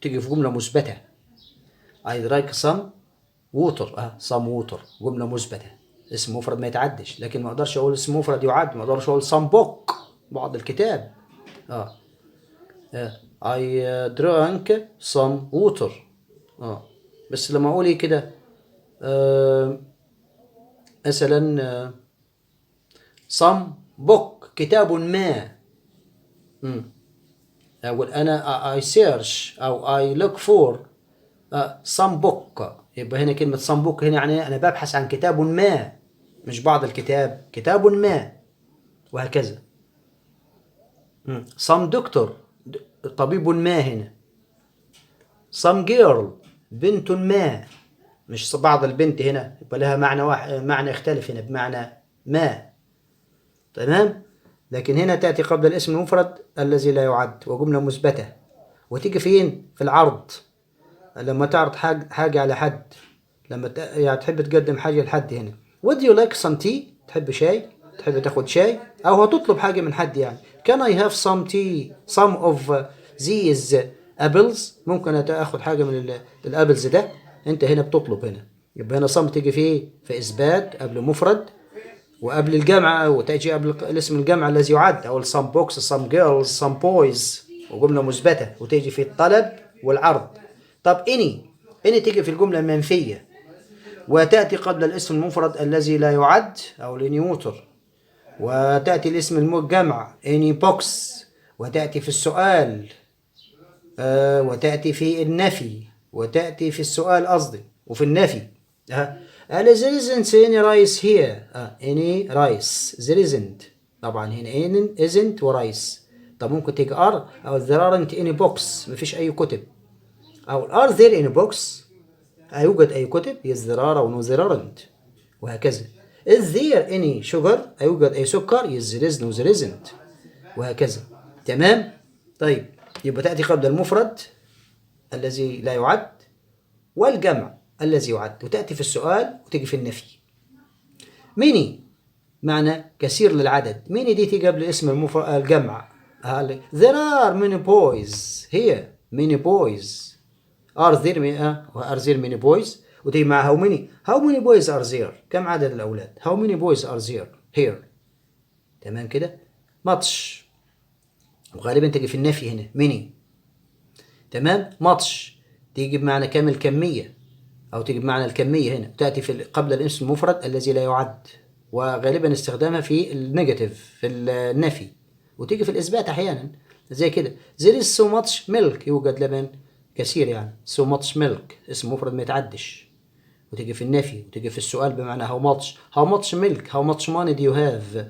تيجي في جملة مثبتة. I like some water، some water جملة مثبتة، اسم مفرد ما يتعدش. لكن ما اقدرش اقول اسم مفرد يعد، ما اقدرش اقول some book بعض الكتاب. I drank some water. بس لما اقول ايه كده مثلا some book كتاب ما، اقول انا I search او I look for some book. يبقى هنا كلمة some book هنا يعني انا ببحث عن كتاب ما، مش بعض الكتاب، كتاب ما، وهكذا. some doctor طبيب ما هنا. some girl بنت ما، مش بعض البنت هنا، يبقى لها معنى واحد، معنى يختلف هنا بمعنى ما. تمام. لكن هنا تأتي قبل الاسم المفرد الذي لا يعد وجملة مثبتة. وتيجي فين؟ في العرض، لما تعرض حاجة على حد، لما يعني تحب تقدم حاجة لحد هنا. would you like some tea؟ تحب شاي؟ تحب تاخد شاي؟ أو هتطلب حاجة من حد يعني. can I have some tea some of these apples؟ ممكن أخد حاجة من الأبلز ده. أنت هنا بتطلب هنا. يبقى هنا some تيجي فيه في إثبات قبل مفرد وقبل الجمع، وتأتي قبل الاسم الجمع الذي يعد، أو some books some girls some boys، وجملة مثبتة، وتيجي في الطلب والعرض. طب any تيجي في الجملة المنفية وتأتي قبل الاسم المفرد الذي لا يعد أو النيوتر، وتأتي الاسم الجمع any box، وتأتي في السؤال وتأتي في النفي، وتأتي في السؤال قصدي وفي النفي. there isn't any rice here. any rice there isn't. طبعا هنا isn't ورايس. طب ممكن تيجي are أو there aren't any books، مفيش أي كتب. أو are there any books، أيوجد أي كتب؟ yes there are أو no there aren't، وهكذا. is there any sugar، أيوجد أي سكر؟ yes there is no there isn't، وهكذا. تمام. طيب يبقى تأتي قبل المفرد الذي لا يعد والجمع الذي يعد، وتأتي في السؤال وتيجي في النفي. many معنى كثير للعدد، many دي تيجي قبل اسم الجمع. there are many boys here، many boys are there many boys، وتيجي مع how many boys are there، كم عدد الأولاد، how many boys are there here. تمام كده. much وغالبا تيجي في النفي هنا many. تمام. much تيجي بمعنى كم الكمية، أو تيجي بمعنى الكمية هنا، تأتي في قبل الاسم المفرد الذي لا يعد، وغالبا استخدامها في النيجاتيف في النفي، وتيجي في الإثبات أحيانا زي كده there is so much milk، يوجد لبن كثير يعني so much milk، اسم مفرد ما يتعدش، وتيجي في النفي وتيجي في السؤال بمعنى how much. how much milk, how much money do you have,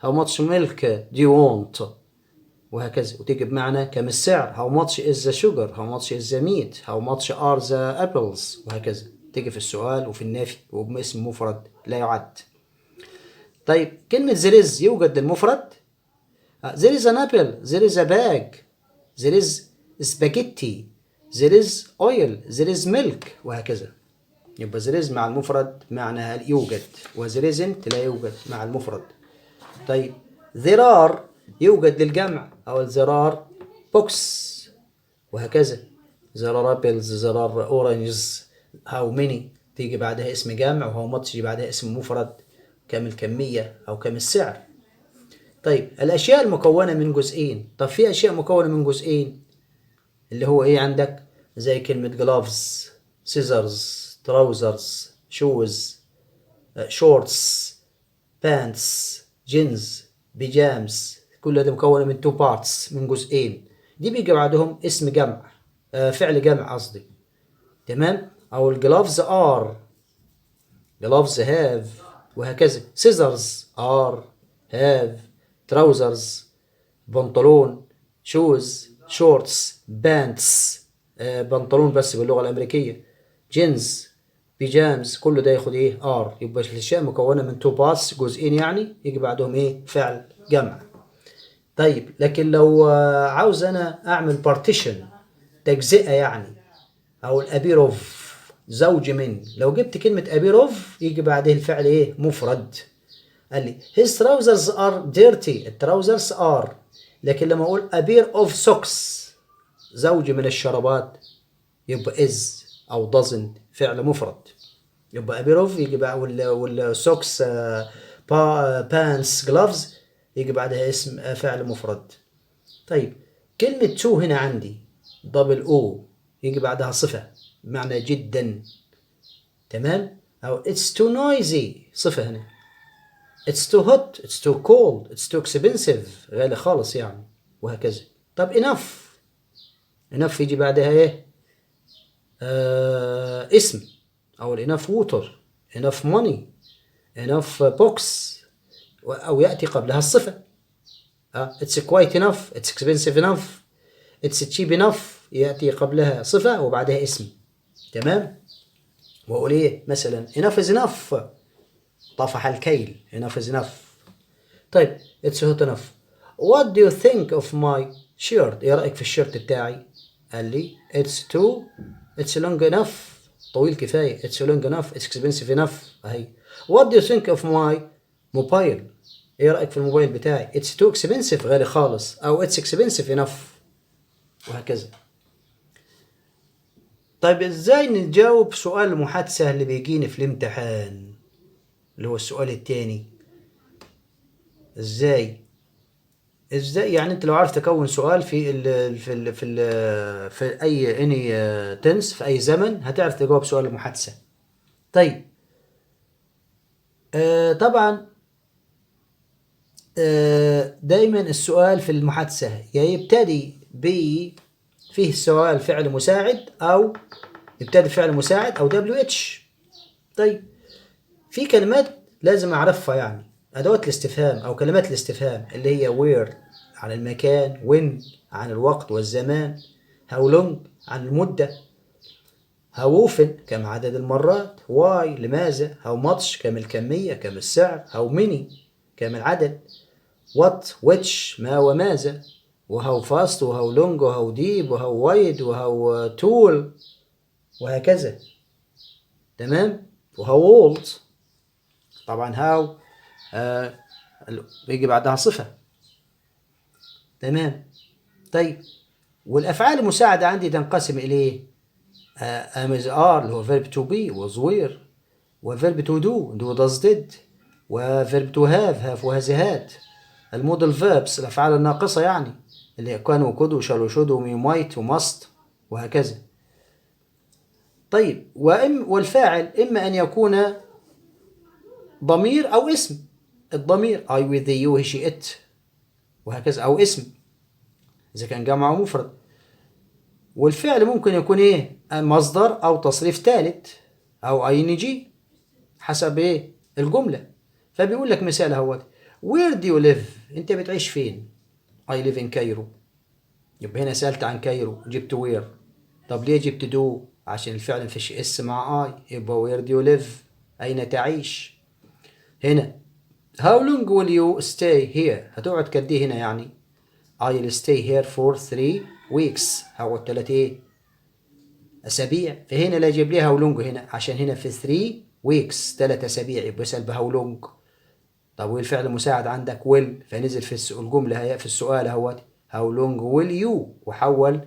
how much milk do you want، وهكذا. وتيجي بمعنى كم السعر، how much is the sugar, how much is the meat, how much are the apples، وهكذا. تيجي في السؤال وفي النفي وباسم مفرد لا يعد. طيب كلمة there is يوجد المفرد. there is an apple, there is a bag, there is spaghetti, there is oil, there is milk، وهكذا. يبقى there is مع المفرد معناها يوجد، و there isn't لا يوجد مع المفرد. طيب there are يوجد للجمع، أو there are books، وهكذا. there are apples, there are oranges، how many تيجي بعدها اسم جمع، وهو much يجي بعدها اسم مفرد، كم الكمية أو كم السعر. طيب الأشياء المكونة من جزئين. طب في أشياء مكونة من جزئين اللي هو إيه عندك؟ زي كلمة gloves، scissors، trousers، shoes، shorts، pants، jeans، pyjamas، كل ده مكونة من two parts، من جزئين. دي بيجي بعدهم اسم جمع، فعل جمع قصدي. تمام؟ أو gloves are، gloves have، وهكذا. scissors are، have، trousers بنطلون، shoes shorts، pants بنطلون بس باللغة الأمريكية، jeans pyjamas، كله ده ياخد ايه are. يبقى الأشياء مكونة من two parts، جزئين يعني، يجي بعدهم ايه فعل جمع. طيب لكن لو عاوز أنا أعمل partition تجزئة يعني، أو الأبير اوف زوج من، لو جبت كلمة أبير اوف يجي بعده الفعل ايه مفرد. قال لي his trousers are dirty، التراوزرز are. لكن لما اقول a pair of socks زوج من الشرابات يبقى is او doesn't فعل مفرد. يبقى a pair of يجي بقى والسوكس pants gloves يجي بعدها اسم فعل مفرد. طيب كلمة to هنا عندي double o يجي بعدها صفة بمعنى جدا. تمام؟ او it's too noisy صفة هنا. it's too hot، it's too cold، it's too expensive غالي خالص يعني، وهكذا. طب enough، enough يجي بعدها ايه اسم، او enough water، enough money، enough box، او يأتي قبلها الصفة. it's quite enough، it's expensive enough، it's cheap enough يأتي قبلها صفة وبعدها اسم. تمام؟ واقول ايه مثلا enough is enough، طفح الكيل، enough is enough. طيب it's hot enough. what do you think of my shirt، ايه رأيك في الشيرت بتاعي؟ قال لي it's long enough، طويل كفاية، it's long enough، it's expensive enough اهي. what do you think of my mobile، ايه رأيك في الموبايل بتاعي؟ it's too expensive غالي خالص، او it's expensive enough، وهكذا. طيب ازاي نجاوب سؤال المحادثة اللي بيجيني في الامتحان اللي هو السؤال التاني؟ ازاي يعني انت لو عارف تكون سؤال في اي اني تنس في اي زمن هتعرف تجاوب سؤال المحادثة. طيب طبعا دايما السؤال في المحادثة يا يبتدي فيه سؤال فعل مساعد، او يبتدي فعل مساعد او WH. طيب في كلمات لازم اعرفها يعني، ادوات الاستفهام او كلمات الاستفهام اللي هي where عن المكان، when عن الوقت والزمان، how long عن المدة، how often كم عدد المرات، why لماذا، how much كم الكمية كم السعر، how many كم العدد، what which ما وماذا، وهاو fast وهاو long وهاو deep وهاو wide وهاو tall، وهكذا. تمام؟ وهاو old طبعا هاو بيجي بعدها صفة. تمام؟ طيب والأفعال المساعدة عندي تنقسم إليه am is are اللي هو verb to be was were، وverb to do does did، وverb to have وhas had. المودل verbs الأفعال الناقصة يعني اللي كان وكود وشال وشود وميت ومست، وهكذا. طيب والفاعل إما أن يكون ضمير أو اسم. الضمير I with you he she it، وهكذا، أو اسم إذا كان جمع ومفرد. والفعل ممكن يكون إيه مصدر أو تصريف ثالث. أو ING حسب إيه الجملة. فبيقول لك مثال اهوت where do you live، أنت بتعيش فين؟ I live in Cairo. يبقى هنا سألت عن كايرو جبت where. طب ليه جبت do؟ عشان الفعل مفيش اس مع I، يبقى where do you live، أين تعيش. هنا how long will you stay here، هتقعد قد إيه هنا يعني. I'll stay here for 3 weeks، هقعد 3 إيه أسابيع. فهنا لا يجيب لي how long هنا عشان هنا في 3 weeks 3 أسابيع، يبقى يسأل ب how long. طب والفعل المساعد عندك will، فنزل في الجملة هي في السؤال اهوت how long will you، وحول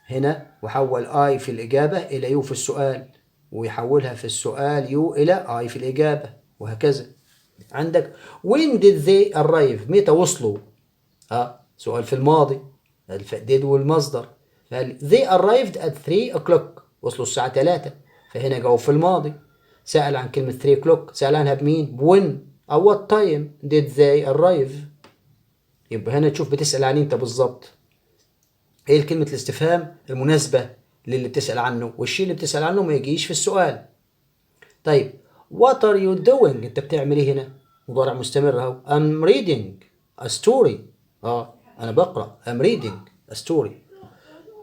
هنا وحول I في الإجابة إلى you في السؤال، ويحولها في السؤال you إلى I في الإجابة، وهكذا. عندك when did they arrive، متى وصلوا. سؤال في الماضي، did والمصدر. they arrived at 3 o'clock، وصلوا الساعة 3. فهنا جاوب في الماضي. سأل عن كلمة 3 o'clock، سأل عنها بمين؟ when أو what time did they arrive. يبقى هنا تشوف بتسأل عن انت بالظبط ايه كلمة الاستفهام المناسبة للي بتسأل عنه، والشيء اللي بتسأل عنه ما يجيش في السؤال. طيب what are you doing، انت بتعمل ايه هنا؟ مضارع مستمر اهو. I'm reading a story، انا بقرأ. I'm reading a story.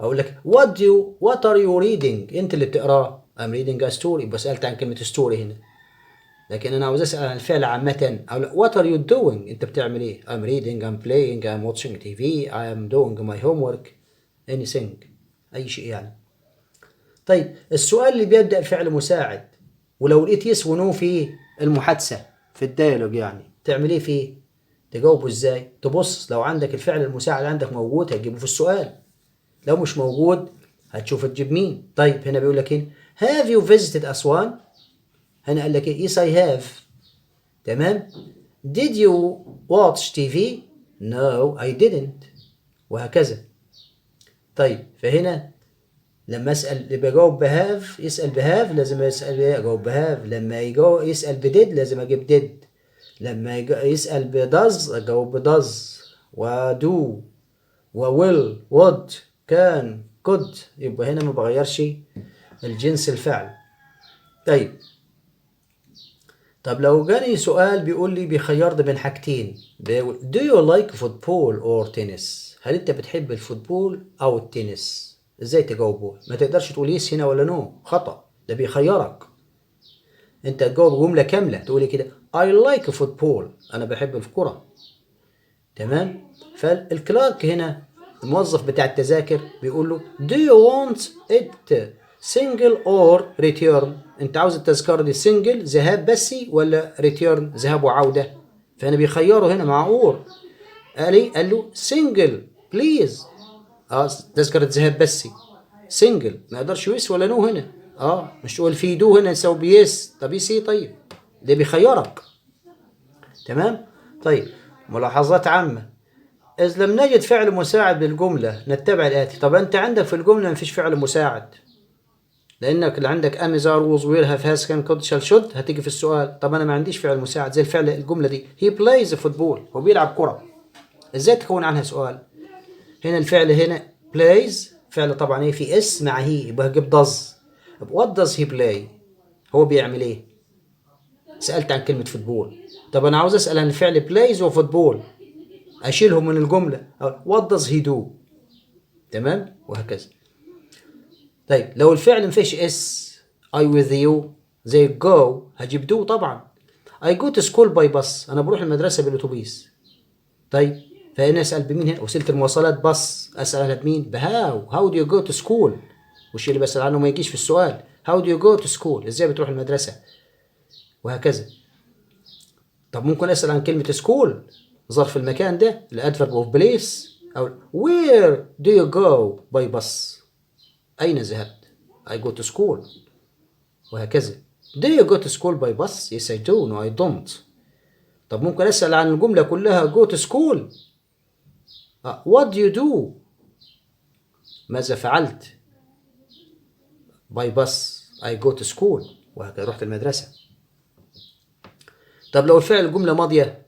اقول لك what are you reading، انت اللي بتقراه. I'm reading a story، يبقى سألت عن كلمة story هنا. لكن انا عاوز اسال عن الفعل عامه. او what are you doing، انت بتعمل ايه. I'm reading، I'm playing، I'm watching TV، I'm doing my homework، anything، اي شيء يعني. طيب السؤال اللي بيبدا بفعل مساعد ولو لقيت يس ونو في المحادثه في الديالوج يعني تعمل ايه فيه؟ تجاوبه ازاي؟ تبص لو عندك الفعل المساعد عندك موجود هتجيبه في السؤال، لو مش موجود هتشوف تجيب مين. طيب هنا بيقول لك ايه have you visited أسوان. هنا قال لك ايه yes I have. تمام. did you watch TV no I didn't، وهكذا. طيب فهنا لما اسال بجاوب بهاف، يسال بهاف لازم يسال اجاوب بهاف. لما يسال بديد لازم اجيب ديد. لما يسال بداز اجاوب بداز، ودو وويل وود كان كود. يبقى هنا ما بغيرش الجنس الفعل. طب لو جاني سؤال بيقول لي بيخيرني بين حاجتين، بيقول do you like football or tennis، هل انت بتحب الفوتبول او التنس؟ ازاي تجاوبه؟ ما تقدرش تقول يس هنا ولا نو، خطأ، ده بيخيرك. انت تجاوب جملة كاملة تقولي كده I like football، انا بحب الكرة. تمام. فالكلارك هنا الموظف بتاع التذاكر بيقول له do you want it single or return، انت عاوز التذكرة دي سنجل ذهاب بسي ولا ريتيرن ذهاب وعودة. فانا بيخيره هنا مع اور. قال له سنجل بليز، تذكرة ذهاب بسي سنجل، ما يقدرش يس ولا نو هنا. مش تقول في دو هنا يساوي بيس، طب يسي. طيب ده بيخيرك. تمام. طيب ملاحظات عامة. إذ لم نجد فعل مساعد للجملة نتبع الآتي. طب أنت عندك في الجملة مفيش فعل مساعد، لأنك اللي عندك أم زار ووز وير هاف هاز كان كود شال شود هتيجي في السؤال. طب أنا ما عنديش فعل مساعد زي الفعل الجملة دي هي بلايز فوتبول، هو بيلعب كرة. إزاي تكون عنها سؤال؟ هنا الفعل هنا بلايز فعل طبعا إيه في اس مع هي، يبقى هجيب داز. وات داز هي بلاي، هو بيعمل إيه؟ سألت عن كلمة فوتبول. طب أنا عاوز أسأل عن الفعل بلايز وفوتبول، أشيلهم من الجملة. what does he do. تمام. وهكذا. طيب لو الفعل مفيش اس I with you زي go هجيب do طبعا. I go to school by bus، أنا بروح المدرسة بالأتوبيس. طيب فهنا أسأل بمين هنا؟ وسيلة المواصلات بس، أسأل عنها بمين؟ بهاو. how do you go to school، والشيء اللي بسأل عنه ما يجيش في السؤال. how do you go to school، إزاي بتروح المدرسة، وهكذا. طب ممكن أسأل عن كلمة school ظرف المكان ده الادفرب اوف بليس، او where do you go by bus، اين ذهبت. I go to school، وهكذا. do you go to school by bus yes I do no I don't. طب ممكن اسال عن الجمله كلها go to school. what do you do، ماذا فعلت. by bus I go to school، وهكذا رحت المدرسه. طب لو الفعل الجمله ماضيه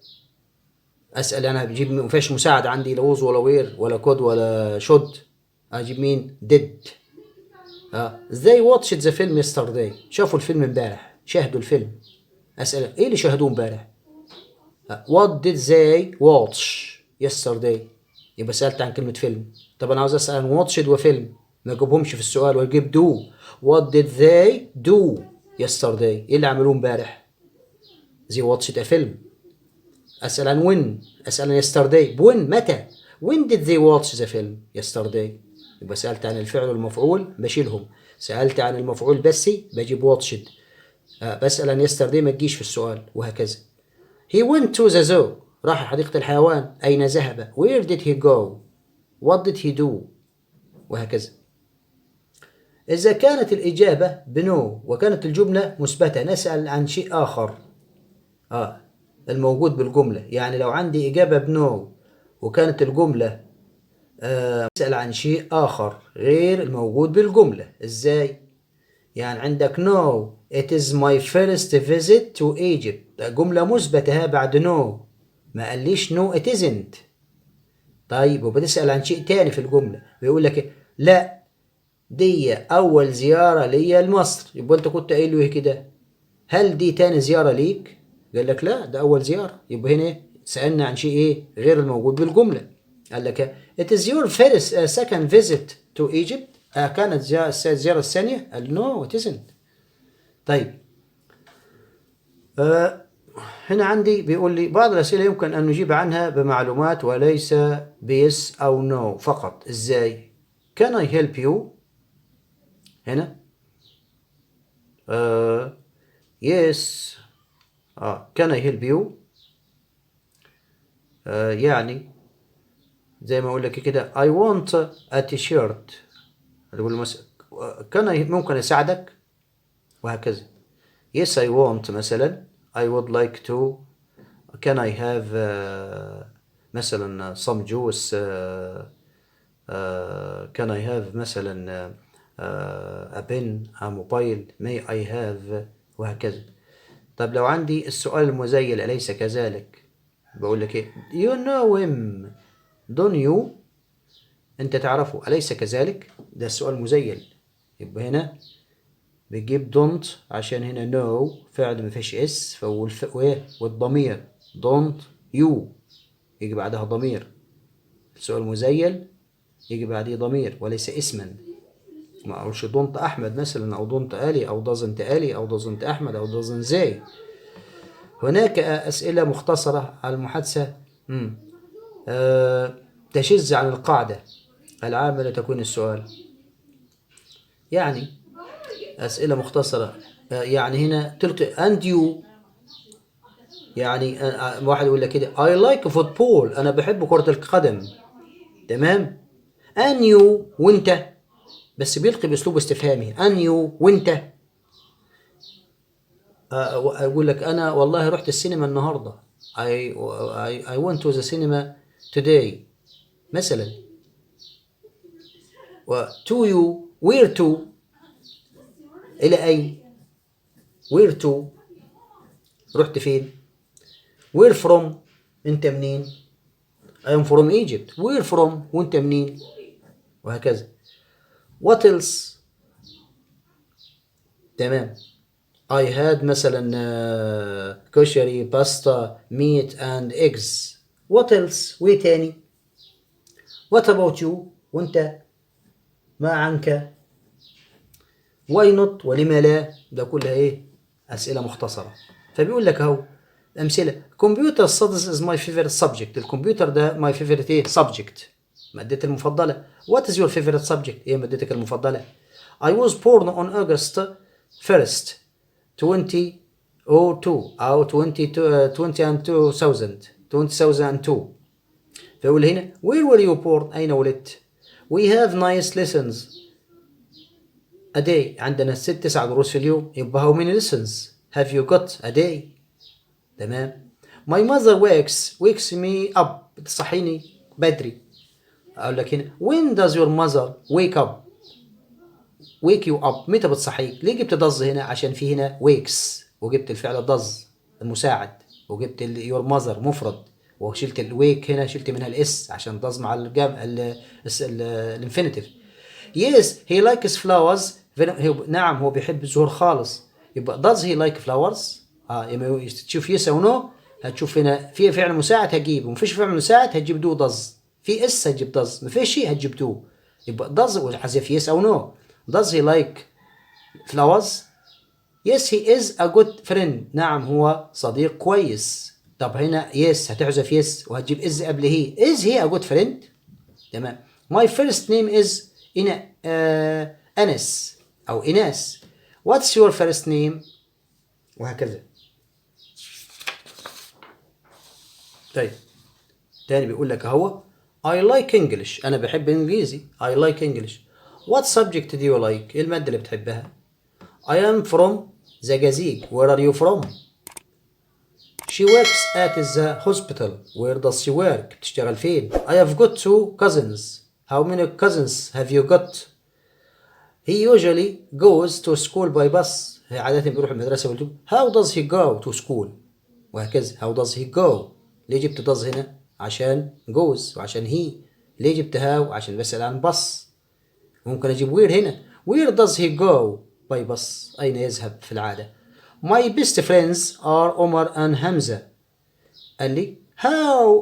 اسال انا بجيب ما فيش مساعد عندي لا ووز ولا وير ولا كود ولا شود، اجيب مين؟ did. they watched the film yesterday. شافوا الفيلم امبارح، شاهدوا الفيلم. أسئلة ايه اللي شاهدوه امبارح؟ what did they watch yesterday؟ يبقى سألت عن كلمة فيلم. طب أنا عاوز أسأل عن watched وفيلم، ما أجيبهمش في السؤال وأجيب do. what did they do yesterday؟ ايه اللي عملوه امبارح؟ they watched a فيلم. أسأل عن when، أسأل عن yesterday when، متى؟ when did they watch the film yesterday؟ يبقى سألت عن الفعل والمفعول بشيلهم، سألت عن المفعول بس بجيب watched. بسأل عن yesterday ما تجيش في السؤال، وهكذا. he went to the zoo. راح حديقة الحيوان. أين ذهب؟ where did he go؟ what did he do؟ وهكذا. إذا كانت الإجابة بنو وكانت الجملة مثبتة نسأل عن شيء آخر الموجود بالجملة. يعني لو عندي إجابة بنو وكانت الجملة نسأل عن شيء آخر غير الموجود بالجملة. إزاي؟ يعني عندك no it is my first visit to Egypt، جملة مثبتة بعد no، ما قاليش no it isn't. طيب وبتسأل عن شيء تاني في الجملة، بيقول لك لا دي أول زيارة ليا لمصر. يبقى أنت كنت قايل له إيه كده؟ هل دي تاني زيارة ليك؟ قال لك لا ده أول زيارة. يبقى هنا سألنا عن شيء إيه غير الموجود بالجملة. قال لك it is your first second visit to Egypt. كانت الزيارة الثانية؟ قال no it isn't. طيب هنا عندي بيقول لي بعض الأسئلة يمكن أن نجيب عنها بمعلومات وليس بيس أو نو فقط. إزاي؟ can I help you؟ هنا yes can I help you؟ يعني زي ما أقول لك كده I want a t-shirt. أقول can I ممكن أساعدك؟ وهكذا. yes I want مثلا I would like to. can I have مثلا some juice. can I have مثلا a pen a mobile may I have وهكذا. طب لو عندي السؤال المزيل أليس كذلك؟ بقول لك إيه you know him don't you؟ أنت تعرفه أليس كذلك؟ ده السؤال مزيل. يبقى هنا بتجيب don't عشان هنا no فعل ما فيش اس والضمير don't you يجي بعدها ضمير. السؤال مزيل يجي بعديه ضمير وليس اسما. ما اقولش don't احمد مثلا او don't الي او doesn't الي او doesn't احمد او doesn't زي. هناك اسئله مختصره على المحادثه تشذ عن القاعده العامه لتكون السؤال. يعني اسئله مختصره يعني هنا تلقي and you. يعني واحد يقول لك كده I like football أنا بحب كرة القدم. تمام. and you وأنت، بس بيلقي بأسلوب استفهامي and you وأنت. أقول لك أنا والله رحت السينما النهاردة I went to the cinema today مثلا. و to you where to إلى أين؟ where to رحت فين؟ where from أنت منين؟ I am from Egypt. where from وأنت منين؟ وهكذا. what else؟ تمام. I had مثلا كشري باستا meat and eggs. what else؟ وإيه تاني؟ what about you؟ وأنت ما عنك؟ why not؟ ولما لا؟ ده كلها إيه؟ أسئلة مختصرة. فبيقول لك أهو أمثلة. computer studies is my favorite subject. الكمبيوتر ده my favorite إيه؟ subject مادتي المفضلة. what is your favorite subject؟ إيه مادتك المفضلة؟ I was born on August 1st 2002 أو 2002. فيقول هنا where were you born؟ أين ولدت؟ we have nice lessons a day. عندنا 6-9 دروس في اليوم. يبقى how many lessons have you got a day؟ تمام. my mother wakes me up بتصحيني بدري. أقول لك هنا when does your mother wake you up؟ متى بتصحيك؟ ليه جبت does هنا؟ عشان في هنا wakes وجبت الفعل does المساعد وجبت your mother مفرد وشلت الويك هنا شلت منها الاس عشان does مع الجمع الانفينيتيف. yes he likes flowers نعم هو بيحب الزهور خالص. يبقى does he like flowers؟ لما تشوف يس او نو هتشوف هنا في فعل مساعد هتجيب، ومفيش فعل مساعد هتجيب دو does. في اس هتجيب does، مفيش شيء هتجيب دو. يبقى does وحذف يس او نو. does he like flowers؟ yes he is a good friend. نعم هو صديق كويس. طب هنا yes هتحذف yes وهتجيب is قبل he. is he a good friend؟ تمام. my first name is أنس أو إناس. what's your first name؟ وهكذا. طيب تاني بيقول لك اهو I like English، أنا بحب إنجليزي. I like English. what subject do you like؟ إيه المادة اللي بتحبها؟ I am from زقازيق. where are you from؟ she works at the hospital. where does she work؟ بتشتغل فين؟ I have got 2 cousins. how many cousins have you got؟ he usually goes to school by bus. عادة بيروح المدرسة بالأتوبيس. how does he go to school؟ وهكذا. how does he go؟ ليه جبت does هنا؟ عشان goes وعشان he. ليه جبت how؟ عشان بسأل عن bus. ممكن أجيب where هنا. where does he go by bus؟ أين يذهب في العادة؟ my best friends are عمر and حمزة. قال لي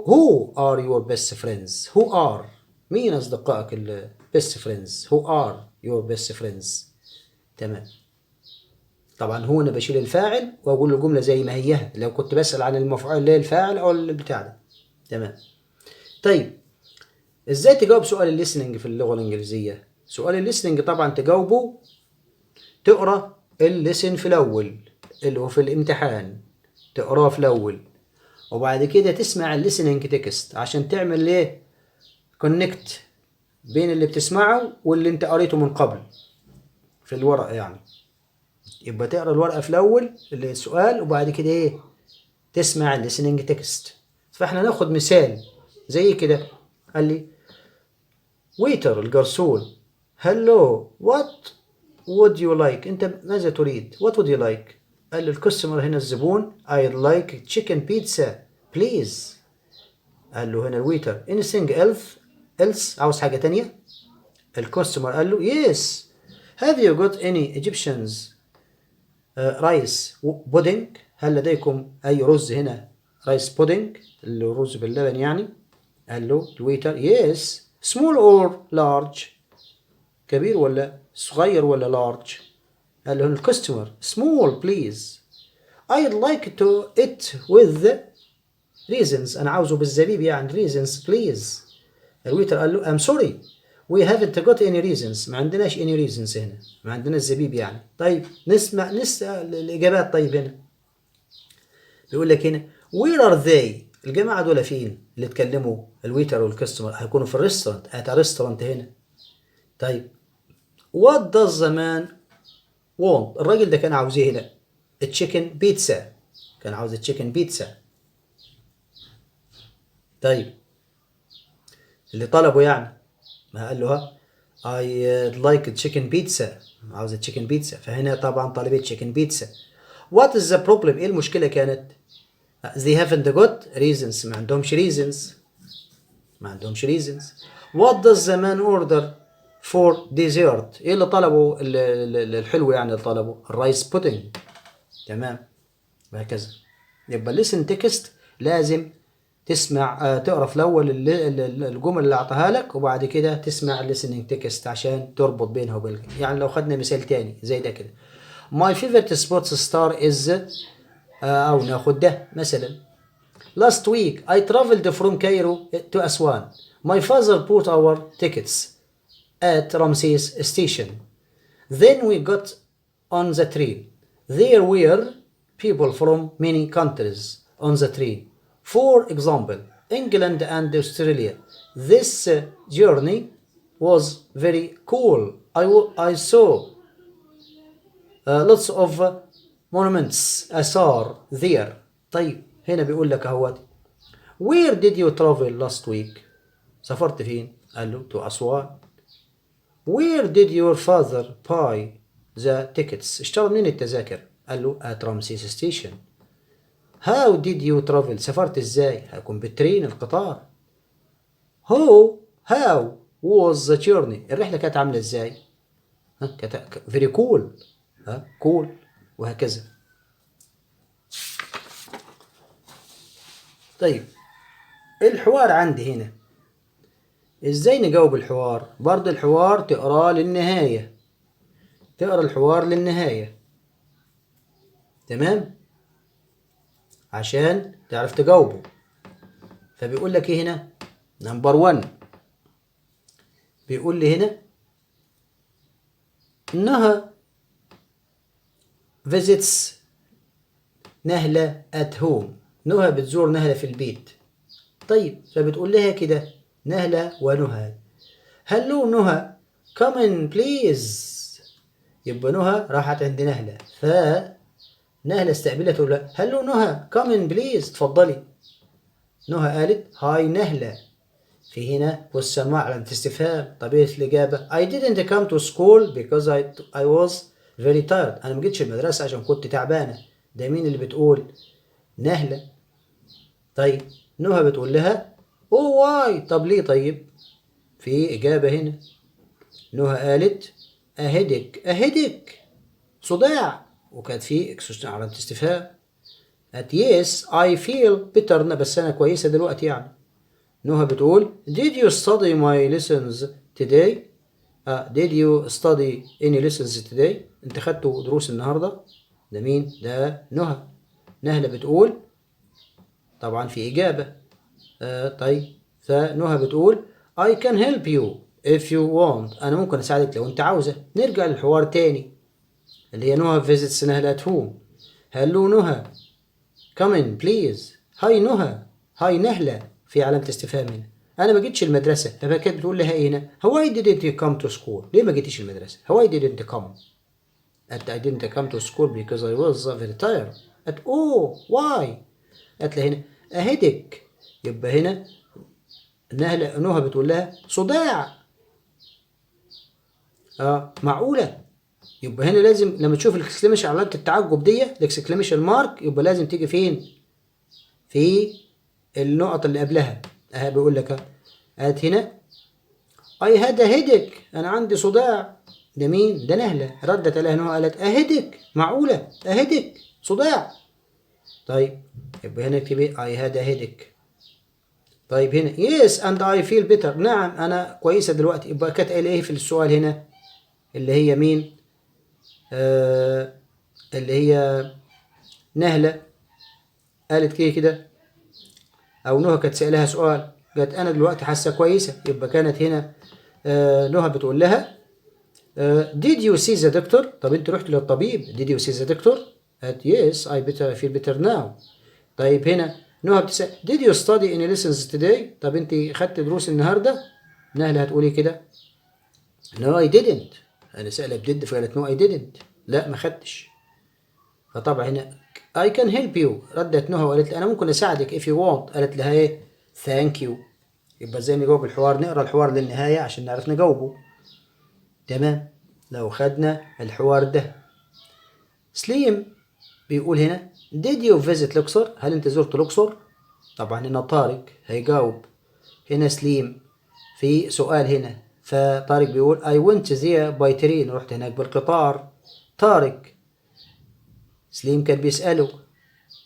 who are your best friends؟ who are مين أصدقائك ال best friends؟ who are your best friends؟ تمام. طبعا هو أنا بشيل الفاعل وأقول الجملة زي ما هي لو كنت بسأل عن المفعول اللي هي الفاعل أو البتاع ده. تمام. طيب إزاي تجاوب سؤال الليسننج في اللغة الإنجليزية؟ سؤال الليسننج طبعا تجاوبه تقرأ الليسن في الأول اللي هو في الامتحان، تقراه في الأول وبعد كده تسمع الليسننج تكست عشان تعمل ليه كونكت بين اللي بتسمعه واللي انت قريته من قبل في الورقة يعني. يبقى تقرا الورقة في الأول السؤال وبعد كده ايه تسمع الليسننج تكست. فاحنا ناخد مثال زي كده. قال لي ويتر الجرسون hello what would you like؟ انت ماذا تريد؟ what would you like؟ قال لي الكستمر هنا الزبون I'd like chicken pizza please. قال له هنا الويتر anything else عاوز حاجة تانية؟ الكستمر قال له yes have you got any Egyptians rice pudding؟ هل لديكم أي رز هنا rice pudding اللي رز باللبن يعني؟ قال له الويتر yes small or large؟ كبير ولا صغير ولا large؟ قال له الكستمر small please I'd like to eat with raisins. أنا عاوزه بالزبيب يعني raisins please. الويتر قال له I'm sorry we haven't got any raisins. ما عندناش any raisins هنا، ما عندنا الزبيب يعني. طيب نسمع الإجابات. طيب هنا بيقول لك هنا where are they؟ الجماعة دول فين اللي اتكلموا الويتر والكستمر؟ هيكونوا في الريستورانت at a restaurant هنا. طيب what does the man want؟ الراجل ده كان عاوز ايه هنا؟ التشيكن بيتزا، كان عاوز التشيكن بيتزا. طيب اللي طلبه يعني ما قال له I like chicken pizza، عاوز التشيكن بيتزا. فهنا طبعا طلبت تشيكن بيتزا. what is the problem؟ ايه المشكلة كانت؟ they haven't got reasons، ما عندهمش reasons، ما عندهمش reasons. what does the man order for dessert؟ ايه اللي طلبه الحلو يعني اللي طلبه الرايس بودنج. تمام. وهكذا. يبقى listen text لازم تسمع تقرا في الاول الجمل اللي اعطاها لك وبعد كده تسمع listening text عشان تربط بينها وبين. يعني لو خدنا مثال تاني زي ده كده my favorite sports star is او ناخد ده مثلا last week I traveled from Cairo to Aswan. my father bought our tickets at Ramses station. then we got on the train. there were people from many countries on the train. for example England and Australia. this journey was very cool. I saw lots of monuments آثار there. طيب هنا بيقول لك اهوت where did you travel last week؟ سافرت فين؟ قال له to أسوان. where did your father buy the tickets؟ اشترى منين التذاكر؟ قال له at Ramses station. how did you travel؟ سافرت ازاي؟ هيكون بالترين القطار. how was the journey؟ الرحلة كانت عاملة ازاي؟ very cool. cool وهكذا. طيب الحوار عندي هنا ازاي نجاوب الحوار؟ برضه الحوار تقراه للنهاية، تقرا الحوار للنهاية، تمام، عشان تعرف تجاوبه. فبيقول لك ايه هنا؟ نمبر 1 بيقول لي هنا نهى visits نهلة at home. نهى بتزور نهلة في البيت. طيب فبتقول لها كده نهلة ونهى هلو نهى come in please. يبقى نهى راحت عند نهلة، فنهلة استقبلت تقول لها هلو نهى come in please اتفضلي. نهى قالت هاي نهلة. في هنا والسماع على استفهام. طبيعة الإجابة I didn't come to school because I was very tired. أنا ما جيتش المدرسة عشان كنت تعبانة. ده مين اللي بتقول؟ نهلة. طيب نهى بتقول لها oh why. طب ليه؟ طيب في إجابة هنا. نهى قالت a headache صداع، وكانت في علامة استفهام. yes I feel better. بس أنا كويسة دلوقتي يعني. نهى بتقول did you study my lessons today؟ did you study any lessons today؟ انت خدتوا دروس النهاردة؟ ده مين؟ ده نهى. نهلة بتقول طبعا في إجابة. طيب فنهى بتقول I can help you if you want. أنا ممكن أساعدك لو أنت عاوزة. نرجع للحوار تاني اللي هي نهى visits نهلة at home. هلو نهى come in please. هاي نهى. هاي نهلة. في علامة استفهام هنا. أنا ما جيتش المدرسة. فكانت بتقول لها إيه هنا؟ Why didn't you come to school؟ ليه ما جيتيش المدرسة؟ Why didn't you come؟ I didn't come to school because I was very tired. oh why؟ قالت لها هنا a headache. يبقى هنا نهى بتقول لها صداع. معقولة. يبقى هنا لازم لما تشوف الاكسكليميشن علامة التعجب دي الاكسكليميشن مارك يبقى لازم تيجي فين؟ في النقط اللي قبلها. بيقول لك قالت هنا I had a headache. أنا عندي صداع. ده مين؟ ده نهلة. ردت عليها نهى قالت a headache. معقولة a headache صداع. طيب يبقى هنا اكتبي I had a headache. طيب هنا yes and I feel better. نعم أنا كويسة دلوقتي. يبقى كانت قايلة إيه في السؤال هنا؟ اللي هي مين؟ اللي هي نهلة قالت كده أو نهى كانت سألها سؤال قالت أنا دلوقتي حاسة كويسة. يبقى كانت هنا نهى بتقول لها did you see the doctor؟ طب أنت رحت للطبيب. did you see the doctor؟ قالت yes I feel better now. طيب هنا نهى بتسأل did you study any lessons today؟ طب أنت خدت دروس النهاردة؟ نهلة هتقولي كده no I didn't. أنا سألها بدid فقالت no I didn't. لا ما خدتش. فطبعا هنا I can help you. ردت نهى وقالت لي أنا ممكن أساعدك if you want. قالت لها إيه thank you. يبقى إزاي نجاوب الحوار؟ نقرأ الحوار للنهاية عشان نعرف نجاوبه. تمام. لو خدنا الحوار ده سليم بيقول هنا did you visit الأقصر؟ هل أنت زرت الأقصر؟ طبعا هنا طارق هيجاوب. هنا سليم في سؤال هنا. فطارق بيقول I went there by train. رحت هناك بالقطار. طارق سليم كان بيسأله.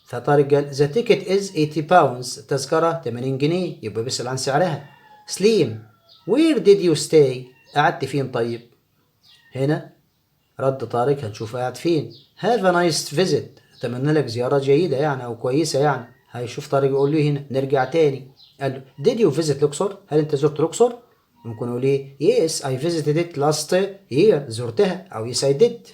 فطارق قال the ticket is 80 pounds. التذكرة 80 جنيه. يبقى بيسأل عن سعرها. سليم where did you stay؟ قعدت فين طيب؟ هنا رد طارق هنشوف قاعد فين. have a nice visit. أتمنى لك زيارة جيدة يعني أو كويسة يعني. هيشوف طارق يقول له هنا نرجع تاني. قال له did you visit الأقصر؟ هل أنت زرت الأقصر؟ ممكن يقول ليه yes I visited it last year. زرتها. أو yes I did.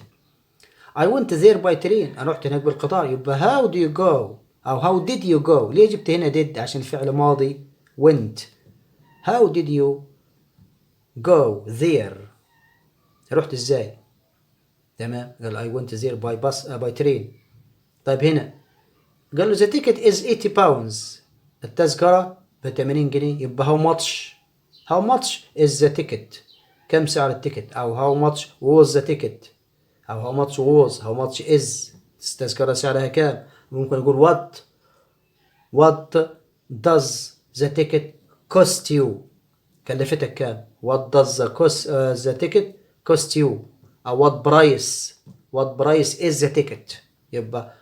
I went there by train. أنا رحت هناك بالقطار. يبقى how do you go أو how did you go. ليه جبت هنا did؟ عشان الفعل ماضي went. how did you go there؟ رحت ازاي؟ تمام. قال I went there by bus by train. طيب هنا قال له the ticket is 80 pounds. التذكرة ب 80 جنيه. يبقى how much is the ticket؟ كم سعر التيكت؟ أو how much was the ticket؟ أو how much is التذكرة سعرها كام؟ ممكن نقول what does the ticket cost you؟ كلفتك كام؟ what does the ticket cost you؟ what price is the ticket. يبقى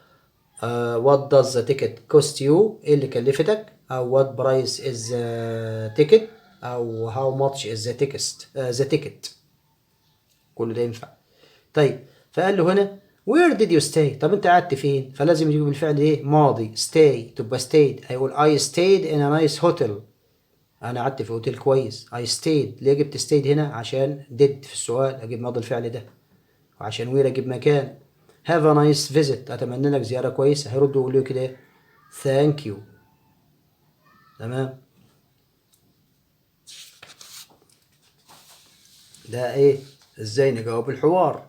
what does the ticket cost you؟ ايه اللي كلفتك؟ او what price is the ticket؟ او how much is the ticket. كل ده ينفع. طيب فقال له هنا where did you stay؟ طب انت قعدت فين؟ فلازم يجيب الفعل ايه؟ ماضي. stay تبقى stayed. هيقول I stayed in a nice hotel. انا قعدت في اوتيل كويس. I stayed. ليه جبت stayed هنا؟ عشان did في السؤال اجيب ماضي الفعل ده، وعشان وير اجيب مكان. have a nice visit. اتمنى لك زيارة كويسة. هيردوا يقولوا له كده thank you. تمام. ده ايه؟ ازاي نجاوب الحوار.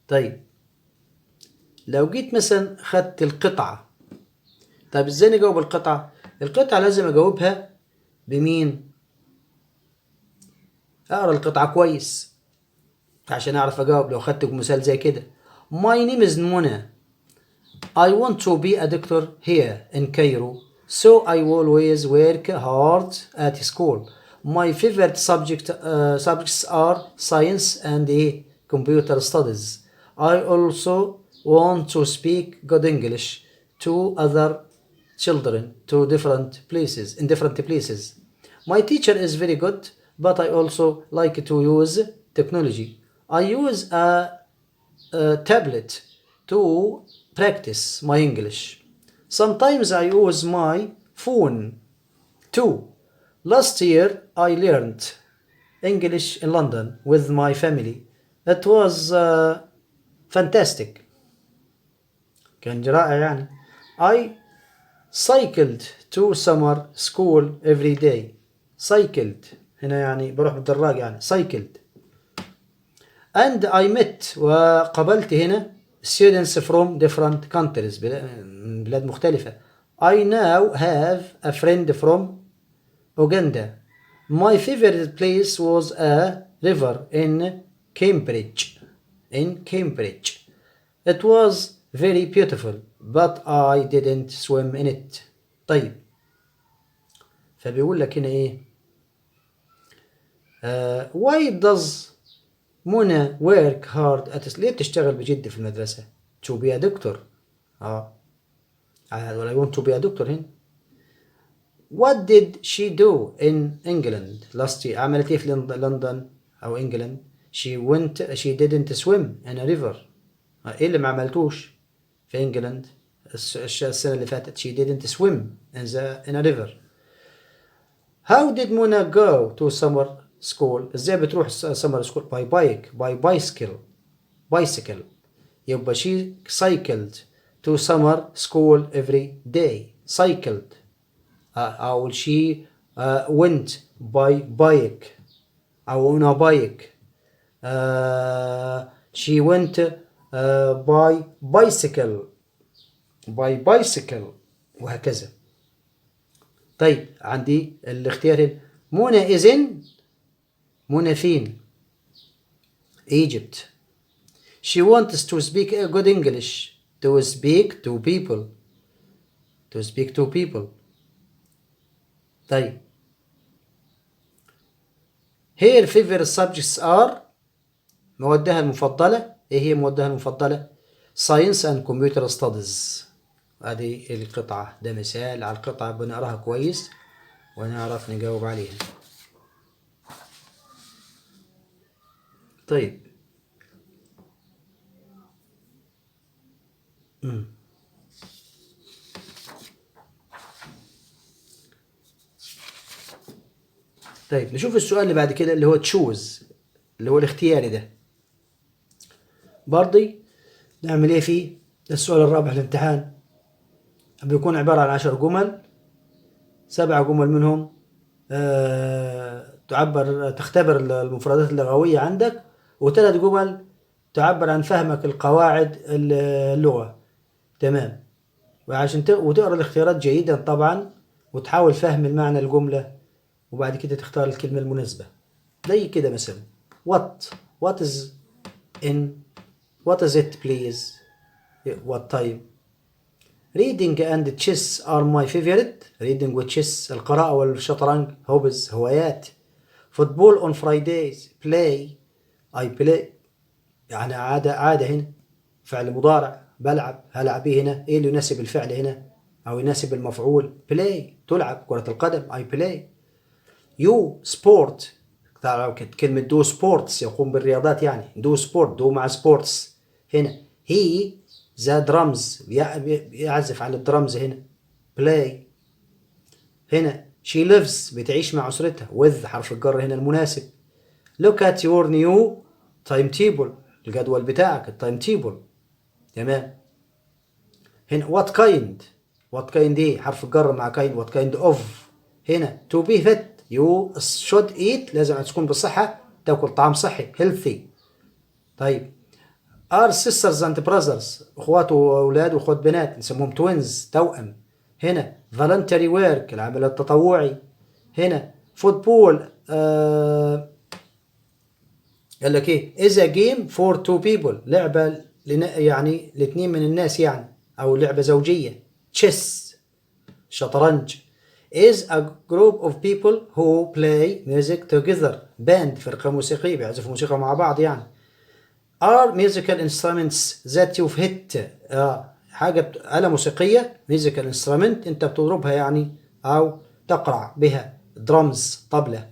طيب لو جيت مثلا خدت القطعة، طيب ازاي نجاوب القطعة؟ القطعة لازم اجاوبها بمين؟ اقرا القطعة كويس عشان اعرف اجاوب. لو خدت مثال زي كده My name is Mona. I want to be a doctor here in Cairo, so I always work hard at school. My favorite subjects are science and computer studies. I also want to speak good English to other children in different places. My teacher is very good, but I also like to use technology. I use a tablet to practice my English. Sometimes I use my phone too. Last year I learned English in London with my family. It was fantastic. كان رائع يعني. I cycled to summer school every day. cycled هنا يعني بروح بالدراجة يعني cycled. And I met وقابلت هنا students from different countries من بلاد مختلفة. I now have a friend from Uganda. My favorite place was a river in Cambridge. It was very beautiful, but I didn't swim in it. طيب فبيقول لك هنا ايه؟ why does منى work hard at ليه بتشتغل بجد في المدرسة؟ to be a doctor. ولا I want to be a doctor هنا. What did she do in England last year؟ عملت ايه في لندن أو إنجلند؟ she didn't swim in a river. ايه اللي ما عملتوش في إنجلند السنة اللي فاتت؟ she didn't swim in a river. How did Mona go to summer school؟ ازاي بتروح summer school؟ by bicycle. يبقى she cycled to summer school every day. cycled. أو she went by bike أو on a bike. she went by bicycle وهكذا. طيب عندي الاختيار منى is in. منى فين؟ Egypt. She wants to speak good English. To speak to people. طيب her favorite subjects are. موادها المفضلة. ايه هي موادها المفضلة؟ Science and Computer Studies. هذه القطعة. ده مثال على القطعة بنقراها كويس ونعرف نجاوب عليها. طيب طيب نشوف السؤال اللي بعد كده اللي هو تشوز، اللي هو الاختياري ده. برضي نعمل ايه فيه؟ ده السؤال الرابع في الامتحان. بيكون عبارة عن 10 جمل، 7 جمل منهم تختبر المفردات اللغوية عندك، و3 جمل تعبر عن فهمك القواعد اللغة. تمام. وعشان وتقرأ الاختيارات جيدا طبعا، وتحاول فهم المعنى الجملة، وبعد كده تختار الكلمة المناسبة. زي كده مثلا what is it please. what time. reading and chess are my favorite. reading و chess القراءة والشطرنج hobbies هوايات. football on Fridays play I play يعني عادة هنا فعل مضارع بلعب، هلعب ايه هنا؟ ايه اللي يناسب الفعل هنا او يناسب المفعول؟ play تلعب كرة القدم I play. you sport تعرف كلمة do sports يقوم بالرياضات يعني do sport do مع sports. هنا he the drums بيعزف على الدرمز هنا play. هنا she lives بتعيش مع أسرتها with حرف الجر هنا المناسب. look at your new timetable الجدول بتاعك التايم تيبل. تمام. هنا what kind ايه حرف الجر مع kind what kind of. هنا to be fit you should eat لازم تكون بصحة تاكل طعام صحي healthy. طيب are sisters and brothers اخوات واولاد واخوات بنات نسموهم twins توأم. هنا voluntary work العمل التطوعي. هنا football قال لك ايه is a game for two people لعبة يعني لاثنين من الناس يعني او لعبة زوجية. chess شطرنج is a group of people who play music together band فرقة موسيقية بيعزفوا موسيقى مع بعض يعني. are musical instruments that you've hit حاجة آلة موسيقية musical instrument انت بتضربها يعني او تقرع بها drums طبلة.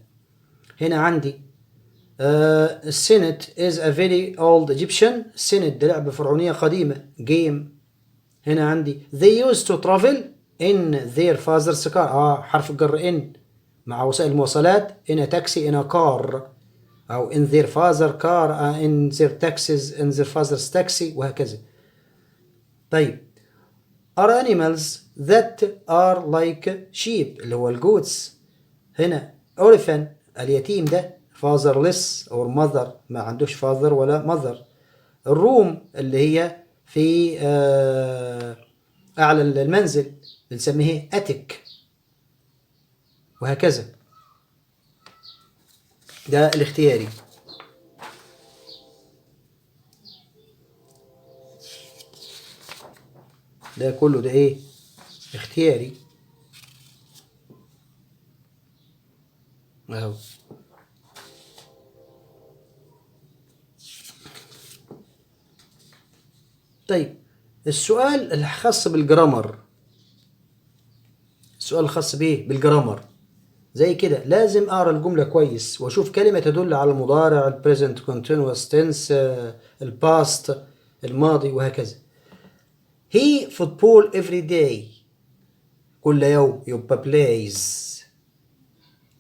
هنا عندي السنت is a very old Egyptian السنت دي لعبة فرعونية قديمة game. هنا عندي they used to travel in their father's car حرف الجر in مع وسائل المواصلات in a taxi in a car أو in their father car in their taxis in their father's taxi وهكذا. طيب are animals that are like sheep اللي هو الجوتس. هنا orphan اليتيم ده fatherless or mother ما عندوش father ولا mother. الروم اللي هي في أعلى المنزل بنسميه attic وهكذا. ده الاختياري. ده كله ده ايه اختياري اهو. طيب السؤال الخاص بالجرامر السؤال الخاص بيه بالجرامر زي كده لازم اقرا الجمله كويس واشوف كلمه تدل على المضارع البريزنت كونتينوس تنس الباست الماضي وهكذا. he football every day كل يوم يبقى plays.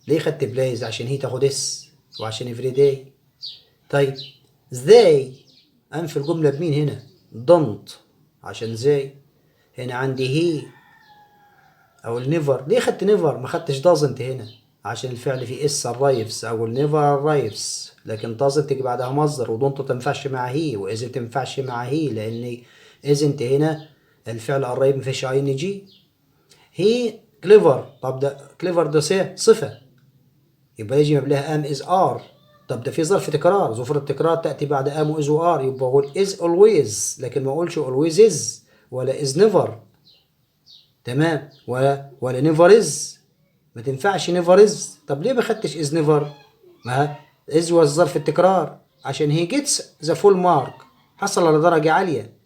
ليه خدت plays؟ عشان هي تاخد اس وعشان every day. طيب they انفي الجمله بمين هنا؟ don't عشان زي. هنا عندي هي او النيفر. ليه خدت نيفر ما خدتش doesn't هنا؟ عشان الفعل في اس arrives او النيفر arrives لكن doesn't تيجي بعدها مصدر ودونت تنفعش مع هي واذا تنفعش مع هي لان isn't هنا الفعل arrive ما فيش اي ان جي. هي كليفر. طب ده كليفر ده صفه يبقى يجي قبلها ام از ار. طب ده في ظرف تكرار ظروف التكرار تاتي بعد ام واز وار يبقى اقول از always لكن ما اقولش always is ولا is never. تمام. ولا never is ما تنفعش never is. طب ليه ما خدتش is never؟ ما is was ظرف التكرار عشان هي gets the full mark حصل على درجة عالية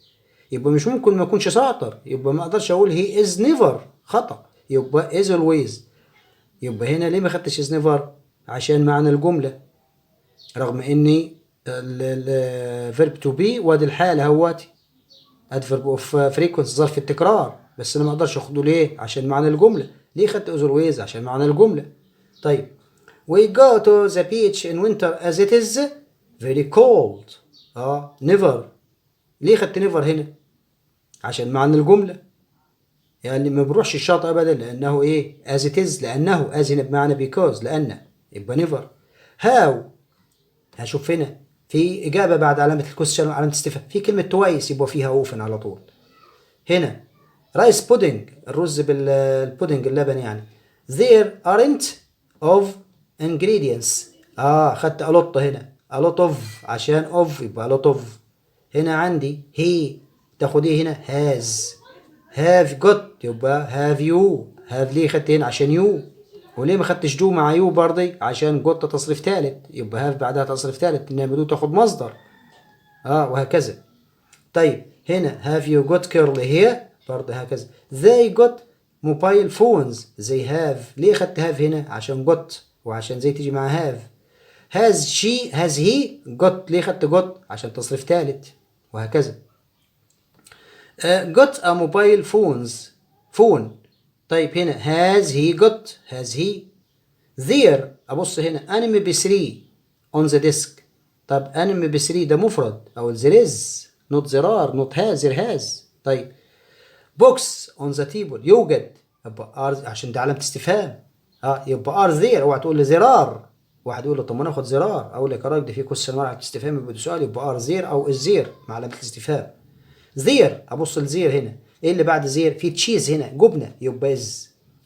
يبقى مش ممكن ما يكونش شاطر يبقى ما اقدرش اقول هي is never خطأ يبقى is always. يبقى هنا ليه ما خدتش is never؟ عشان معنى الجملة رغم اني الفيرب تو بي وادي الحالة هواتي adverb of frequency ظرف التكرار بس انا ما اقدرش اخده ليه؟ عشان معنى الجملة. ليه خدت is always؟ عشان معنى الجملة. طيب we go to the beach in winter as it is very cold never. ليه خدت never هنا؟ عشان معنى الجملة يعني ما بروحش الشاطئ ابدا لانه ايه as it is لانه as هنا بمعنى because لان يبقى never. how هشوف هنا في اجابه بعد علامه الكويستشن وعلامه استفهام في كلمه توايس يبقى فيها اوفن على طول. هنا رايس بودنج الرز بالبودنج اللبن يعني there aren't of ingredients خدت a lot هنا a lot of عشان of يبقى a lot of. هنا عندي he تاخد ايه هنا has have got يبقى have you have ليه خدت هنا عشان you. وليه ما خدتش دو مع يو برضه؟ عشان جوت تصريف تالت، يبقى هاف بعدها تصريف تالت، انما دو تاخد مصدر. وهكذا. طيب هنا have you got curly hair برضه هكذا. they got mobile phones they have. ليه خدت have هنا؟ عشان got وعشان زي تيجي مع have. has he got. ليه خدت got؟ عشان تصريف ثالث وهكذا. got a mobile phone. طيب هنا has he got. has he there. أبص هنا anime b3 on the desk. طب anime b3 ده مفرد أو there is not there are not has there has. طيب books on the table يوجد، يبقى are عشان ده علامة استفهام. يبقى are there. اوعى تقول لي there are. واحد يقول له طب ما ناخد there are، اقول لك يا راجل ده في question علامة استفهام يبقى ده سؤال، يبقى are there او is there مع علامة الاستفهام. there ابص لزير هنا، ايه اللي بعد زير؟ في تشيز هنا جبنة يبقى is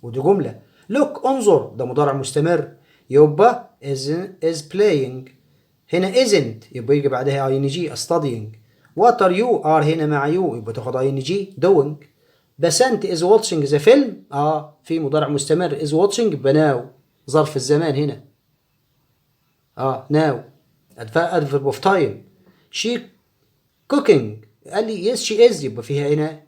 ودي جملة. look انظر ده مضارع مستمر يبقى is playing. هنا isn't يبقى يجي بعدها ing studying. what are you are هنا مع you يبقى تاخد ing doing. بسنت is watching the film في مضارع مستمر is watching يبقى now ظرف الزمان هنا now adverb of time. she cooking قال لي yes she is يبقى فيها هنا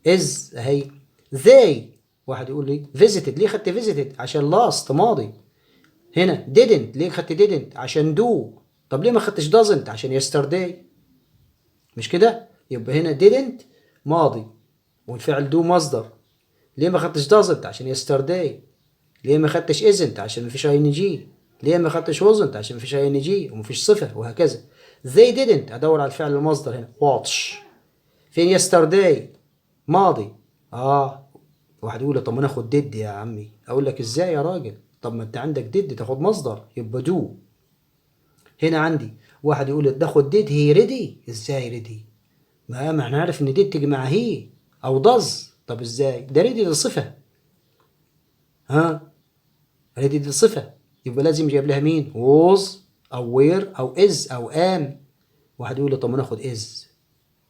is اهي. they واحد يقول لي visited. ليه خدت visited؟ عشان last ماضي. هنا didn't. ليه خدت didn't؟ عشان do. طب ليه ما خدتش doesn't؟ عشان yesterday. مش كده؟ يبقى هنا didn't ماضي والفعل do مصدر. ليه ما خدتش doesn't؟ عشان yesterday. ليه ما خدتش isn't؟ عشان مفيش ing. ليه ما خدتش wasn't؟ عشان مفيش ing ومفيش صفة وهكذا. they didn't ادور على الفعل المصدر هنا watch. فين yesterday؟ ماضي. واحد يقول طب ما ناخد did يا عمي، اقول لك ازاي يا راجل؟ طب ما انت عندك did تاخد مصدر يبقى do. هنا عندي واحد يقول لي تاخد did هي ready. ازاي ready؟ ما احنا عارف ان did تيجي مع هي او does. طب ازاي؟ ده ready دي صفة. ready دي صفة يبقى لازم يجيب لها مين؟ was او were او is او am. واحد يقول لي طب ما ناخد is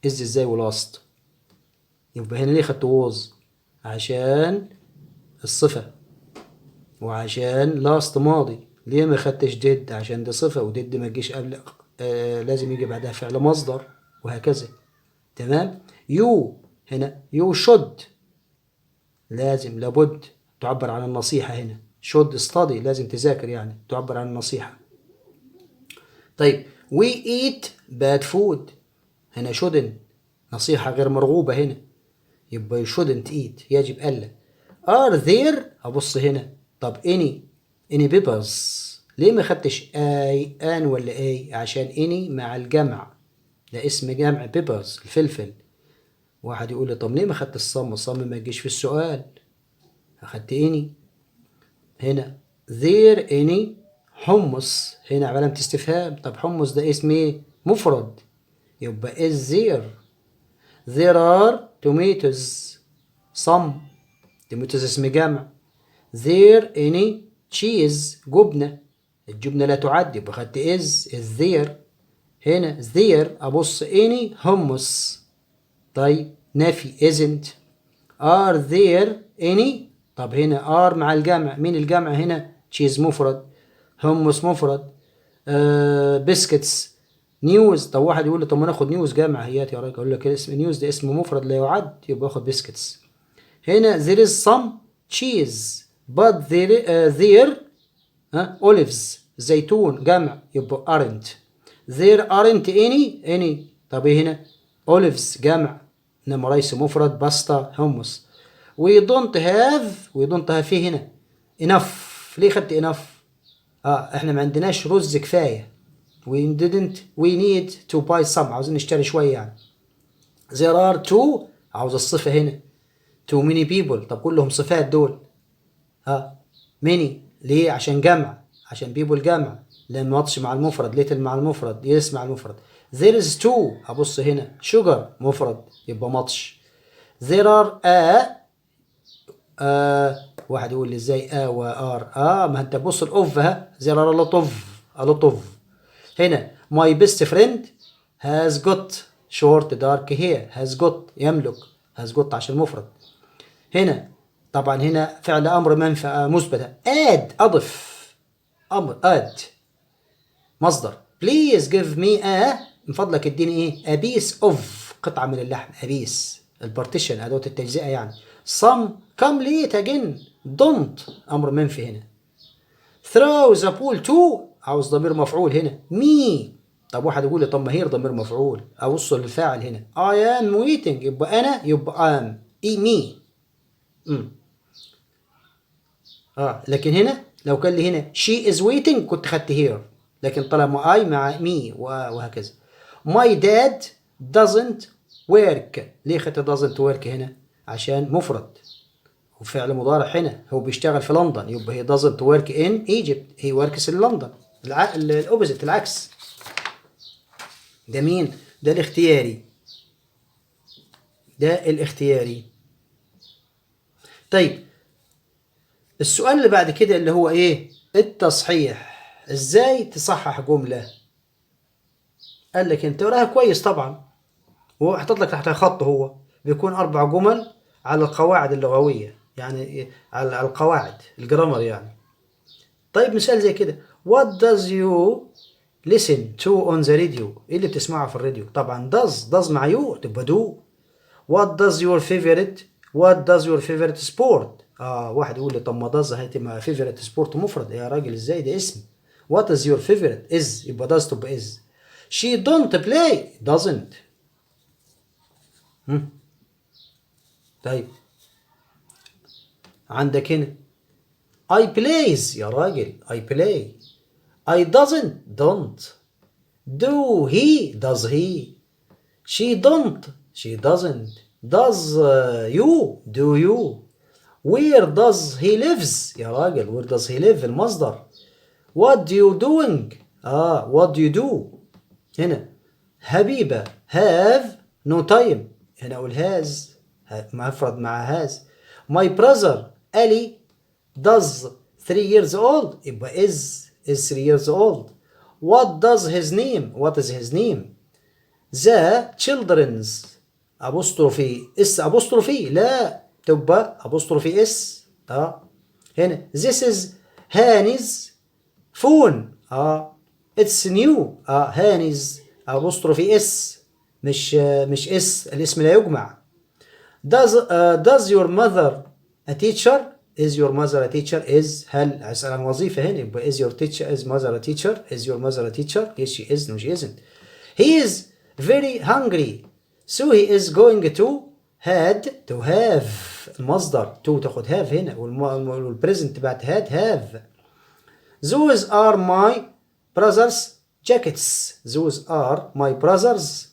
ازاي ولاست؟ يبقى هنا ليه خدت was؟ عشان الصفة وعشان لاست ماضي. ليه ما خدتش did؟ عشان دي صفة ودid ما تجيش قبل لازم يجي بعدها فعل مصدر وهكذا. تمام. you هنا you should لازم لابد تعبر عن النصيحة. هنا should study لازم تذاكر يعني تعبر عن النصيحة. طيب we eat bad food. هنا shouldn't نصيحة غير مرغوبة هنا يبقى you shouldn't eat يجب ألا. are there أبص هنا طب any peppers. ليه ما خدتش an ولا عشان any مع الجمع ده اسم جمع peppers الفلفل. واحد يقول لي طب ليه ما خدت الصم ما تجيش في السؤال. أخدت هنا there any حمص هنا علامة استفهام. طب حمص ده اسم ايه؟ مفرد يبقى is there are tomatoes some. tomatoes اسم جمع. there any cheese جبنة. الجبنة لا تعد يبقى خدت is there. هنا there أبص any حمص. طيب نفي isn't. are there any. طب هنا are مع الجمع. مين الجمع هنا؟ cheese مفرد حمص مفرد. بسكتس نيوز. طب واحد يقول لي طب ما ناخد نيوز جمع هيات يا راجل، اقول لك اسم نيوز ده اسم مفرد لا يعد يبقى اخد بسكتس. هنا there is some cheese but there olives زيتون جمع يبقى aren't. there aren't any. طب هنا olives جمع انما ريس مفرد باستا حمص. we don't have فيه هنا enough. ليه خدت enough؟ احنا ما عندناش رز كفايه. we need to buy some عاوزين نشتري شويه يعني. there are two عاوز الصفه هنا too many people. طب كلهم صفات دول. many ليه؟ عشان جمع عشان people جمع لما ماتش مع المفرد little مع المفرد yes مع المفرد. there is two ابص هنا sugar مفرد يبقى ماتش. there are واحد يقول لي ازاي وار ما انت بص الاوف there are a lot of. هنا my best friend has got short dark hair. has got يملك has got عشان مفرد. هنا طبعا هنا فعل أمر منفى مثبتة. add أضف، أمر add مصدر. please give me a، من فضلك اديني ايه؟ a piece of، قطعة من اللحم. a piece البارتيشن أداة التجزئة يعني. some come late again، don't أمر منفي هنا. throw the ball to عاوز ضمير مفعول هنا. me، طب واحد يقول لي طب ما هي ضمير مفعول، أوصل للفاعل هنا. I am waiting، يبقى أنا، يبقى am إيه me. لكن هنا لو كان لي هنا she is waiting كنت خدت here، لكن طالما I مع me وهكذا. my dad doesn't work، ليه خدت doesn't work هنا؟ عشان مفرد وفعل مضارع هنا، هو بيشتغل في لندن، يبقى he doesn't work in Egypt، he works in London. الأوبوزيت العكس. ده مين؟ ده الاختياري، ده الاختياري. طيب السؤال اللي بعد كده اللي هو ايه؟ التصحيح. ازاي تصحح جملة؟ قال لك انت وراها كويس طبعا، وهو حاطط لك تحتها خط، هو بيكون 4 جمل على القواعد اللغوية، يعني على القواعد الجرامر يعني. طيب مثال زي كده: What does you listen to on the radio؟ ايه اللي بتسمعه في الراديو؟ طبعا does مع you تبقى do. What does your favorite sport؟ واحد يقول لي طب ما does هتبقى favorite sport مفرد يا راجل، ازاي ده اسم. What is your favorite is، يبقى does تبقى is. She don't play doesn't. طيب عندك هنا I plays يا راجل I play. I don't. Do he does he. She doesn't. Does you do you. Where does he lives يا راجل where does he live المصدر. What do you doing what do you do. هنا حبيبة have no time، هنا أقول has مفرد مع has. My brother Ali does 3 years old، يبقى is 3 years old. What does his name؟ What is his name؟ The children's apostrophe اس apostrophe لا تبقى apostrophe اس. هنا this is هاني's phone it's new هاني's apostrophe اس مش اس، الاسم لا يجمع. does your mother a teacher؟ is your mother a teacher is، هل أسأل عن وظيفة هنا يبقى is your teacher is mother a teacher is your mother a teacher yes she is no she isn't. He is very hungry so he is going to to have المصدر to تاخد have هنا والpresent بعد have. Those are my brother's jackets. Those are my brother's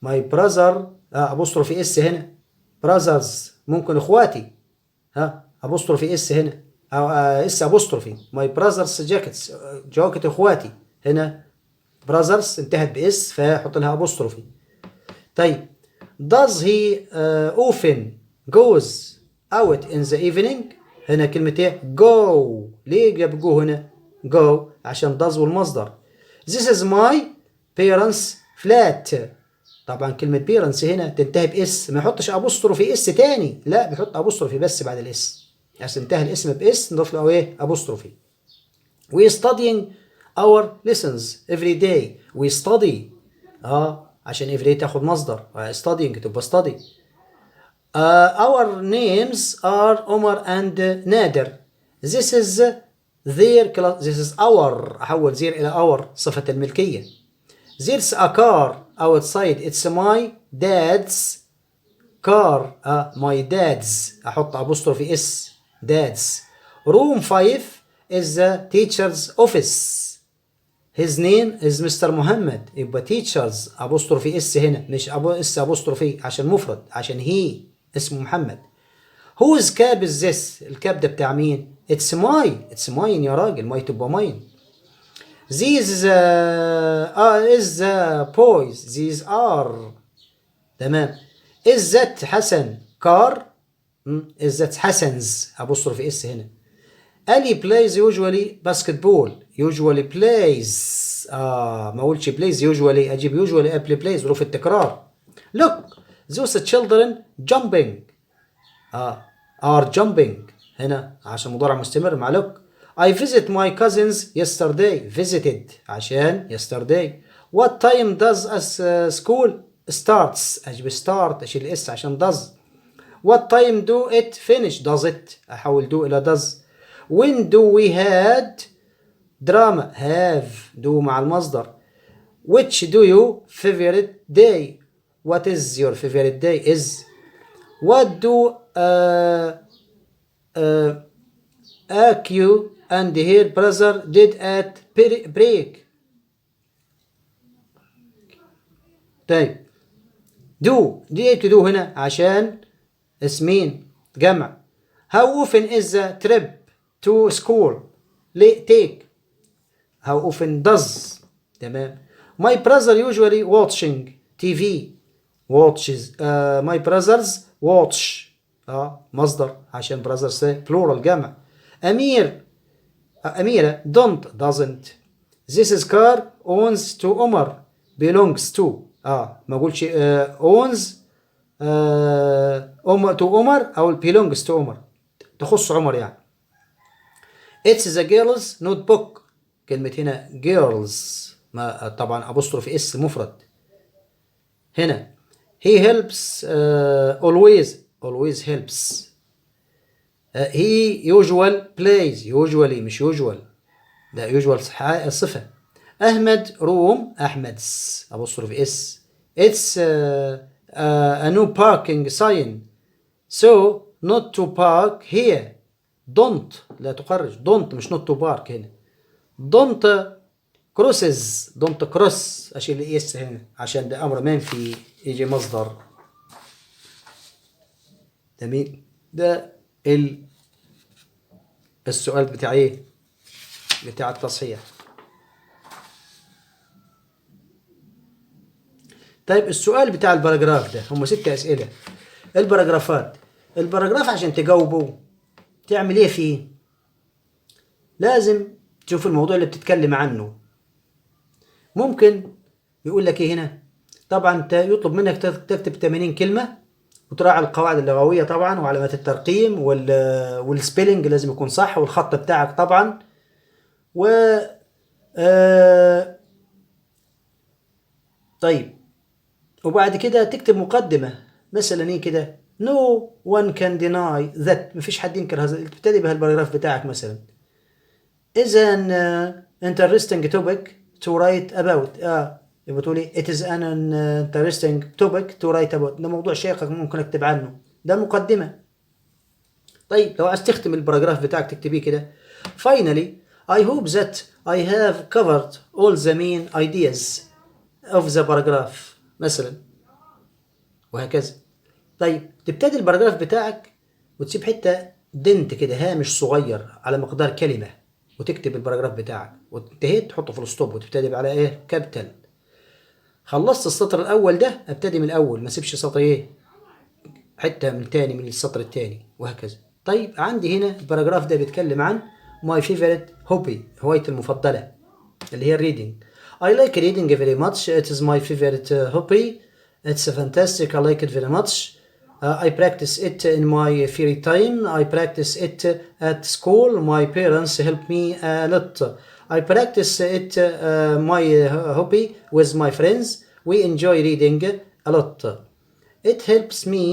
my brother apostrophe اس هنا brothers ممكن اخواتي apostrophe اس هنا اس apostrophe my brother's jackets جواكت اخواتي هنا brothers انتهت باس فحط لها apostrophe. طيب does he often goes out in the evening؟ هنا كلمة ايه؟ go. ليه جاب go هنا؟ go عشان does والمصدر. This is my parents flat. طبعا كلمة parents هنا تنتهي باس، ما يحطش apostrophe اس تاني، لا بيحط apostrophe بس بعد الاس عشان انتهى الاسم باس نضيف له ايه؟ apostrophe. We studying our lessons every day. We study عشان every day تاخد مصدر studying تبقى study. Our names are Omar and Nader. This is their class. This is our، أحول their إلى our صفة الملكية. There's a car outside. It's my dad's car. my dad's أحط apostrophe s dad's. Room 5 is the teacher's office. His name is Mr. Muhammad. يبقى teachers apostrophe اس هنا مش اس apostrophe عشان مفرد عشان هي اسمه محمد. Whose cap is this؟ الكاب ده بتاع مين؟ It's mine يا راجل my تبقى mine. These is the boys. These are تمام. Is that حسن car؟ Is that حسن's apostrophe اس هنا. Ali plays usually basketball. Usually plays ما اقولش plays usually اجيب usually قبل plays ظروف التكرار. Look those children jumping are jumping هنا عشان مضارع مستمر مع look. I visit my cousins yesterday. Visited عشان yesterday. What time does school starts؟ أجيب start أشيل اس عشان does. What time do it finish؟ does it أحول do إلى does. When do we had drama؟ have do مع المصدر. Which do you favorite day؟ What is your favorite day is. What do Aq and her brother did at break؟ طيب do دي ايه to do هنا عشان اسمين جمع. How often is the trip to school؟ take. How often does. تمام. My brother usually watching TV. watches my brothers watch مصدر عشان brothers plural جمع. أميرة don't doesn't. This is car owns to Omar belongs to ما أقولش owns to Omar أو belongs to Omar تخص عمر يعني. It's the girls notebook. كلمة هنا girls ما طبعا أبوستروف اس مفرد. هنا he helps always helps. he usual plays usually مش usual ده usual صفة. أحمد room أحمد's أبوستروف اس. it's a no parking sign so not to park here. don't لا تقرج don't مش not to park هنا. don't crosses don't cross أشيل اس هنا عشان ده أمر منفي يجي مصدر. تمام. ده السؤال بتاع ايه بتاع التصحيح. طيب السؤال بتاع الباراجراف ده هم 6 أسئلة. الباراجراف عشان تجاوبه تعمل ايه فيه؟ لازم تشوف الموضوع اللي بتتكلم عنه. ممكن يقول لك ايه هنا طبعا يطلب منك تكتب 80 كلمة وتراعي القواعد اللغوية طبعا وعلامات الترقيم والسبيلنج لازم يكون صح والخط بتاعك طبعا طيب وبعد كده تكتب مقدمة مثلا ايه كده no one can deny that مفيش حد ينكر هذا. تبتدي بهالباراجراف بتاعك مثلا is an interesting topic to write about. يبقى تقولي it is an interesting topic to write about. ده موضوع شيق ممكن اكتب عنه. ده مقدمة. طيب لو عايز تختم الباراجراف بتاعك تكتبيه كده finally I hope that I have covered all the main ideas of the paragraph مثلا وهكذا. طيب تبتدي الباراجراف بتاعك وتسيب حتة دنت كده هامش صغير على مقدار كلمة وتكتب الباراجراف بتاعك وانتهيت تحطه في الستوب وتبتدي على ايه كابيتال. خلصت السطر الاول ده ابتدي من الاول ما سيبش سطر ايه حته من تاني من السطر التاني وهكذا. طيب عندي هنا الباراجراف ده بيتكلم عن my favorite hobby هوايتي المفضله اللي هي reading. I like reading very much. It is my favorite hobby. It's fantastic. I like it very much. I practice it in my free time. I practice it at school. My parents help me a lot. I practice it my hobby with my friends. We enjoy reading a lot. It helps me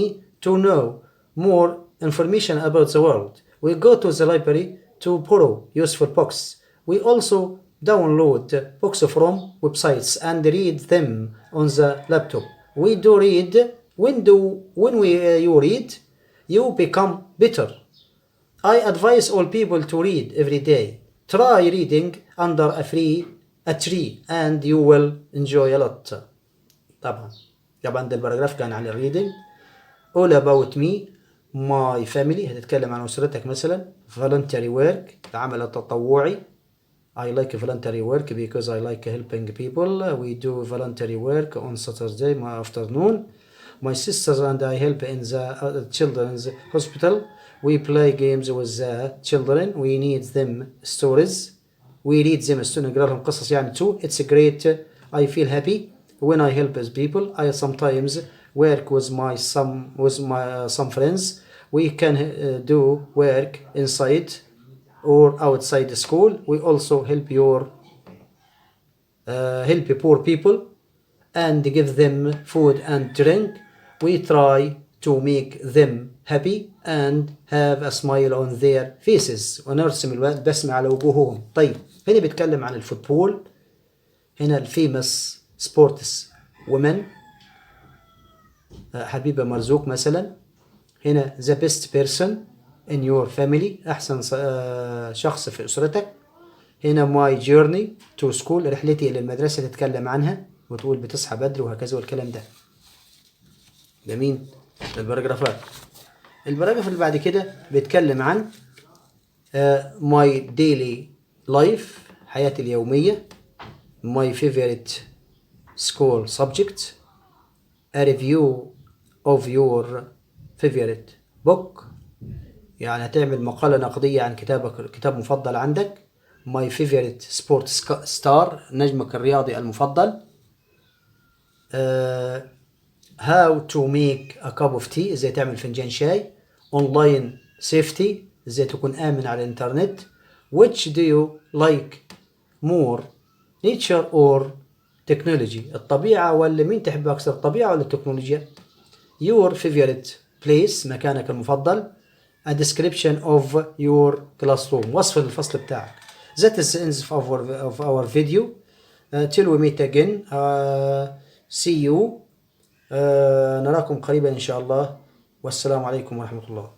to know more information about the world. We go to the library to borrow useful books. We also download books from websites and read them on the laptop. We do read. When you read, you become better. I advise all people to read every day. Try reading under a tree and you will enjoy a lot. طبعا ده الباراجراف كان عن الريدنج. all about me my family هتتكلم عن أسرتك مثلا. voluntary work العمل التطوعي. I like voluntary work because I like helping people. We do voluntary work on Saturday afternoon. My sisters and I help in the children's hospital. We play games with the children. We need them stories. We read them نقرأ لهم قصص يعني too. It's great. I feel happy when I help people. I sometimes work with some friends. we can do work inside or outside the school. We also help poor people and give them food and drink. We try to make them happy and have a smile on their faces. ونرسم البسمة على وجوههم. طيب هنا بيتكلم عن الفوتبول. هنا الفيمس سبورتس ومن حبيبة مرزوق مثلا. هنا the best person in your family، أحسن شخص في أسرتك. هنا my journey to school، رحلتي إلى المدرسة تتكلم عنها وتقول بتصحى بدري وهكذا والكلام ده. ده مين؟ البراجرافات. البراجراف اللي بعد كده بيتكلم عن my daily life، حياتي اليومية. my favorite school subject. a review of your favorite book، يعني هتعمل مقالة نقدية عن كتاب مفضل عندك. my favorite sports star، نجمك الرياضي المفضل. how to make a cup of tea، ازاي تعمل فنجان شاي. online safety، ازاي تكون آمن على الانترنت. which do you like more nature or technology، الطبيعة ولا مين تحب أكثر، الطبيعة ولا التكنولوجيا. your favorite place، مكانك المفضل. a description of your classroom، وصف الفصل بتاعك. that is the end of our video. till we meet again. see you. نراكم قريبا إن شاء الله، والسلام عليكم ورحمة الله.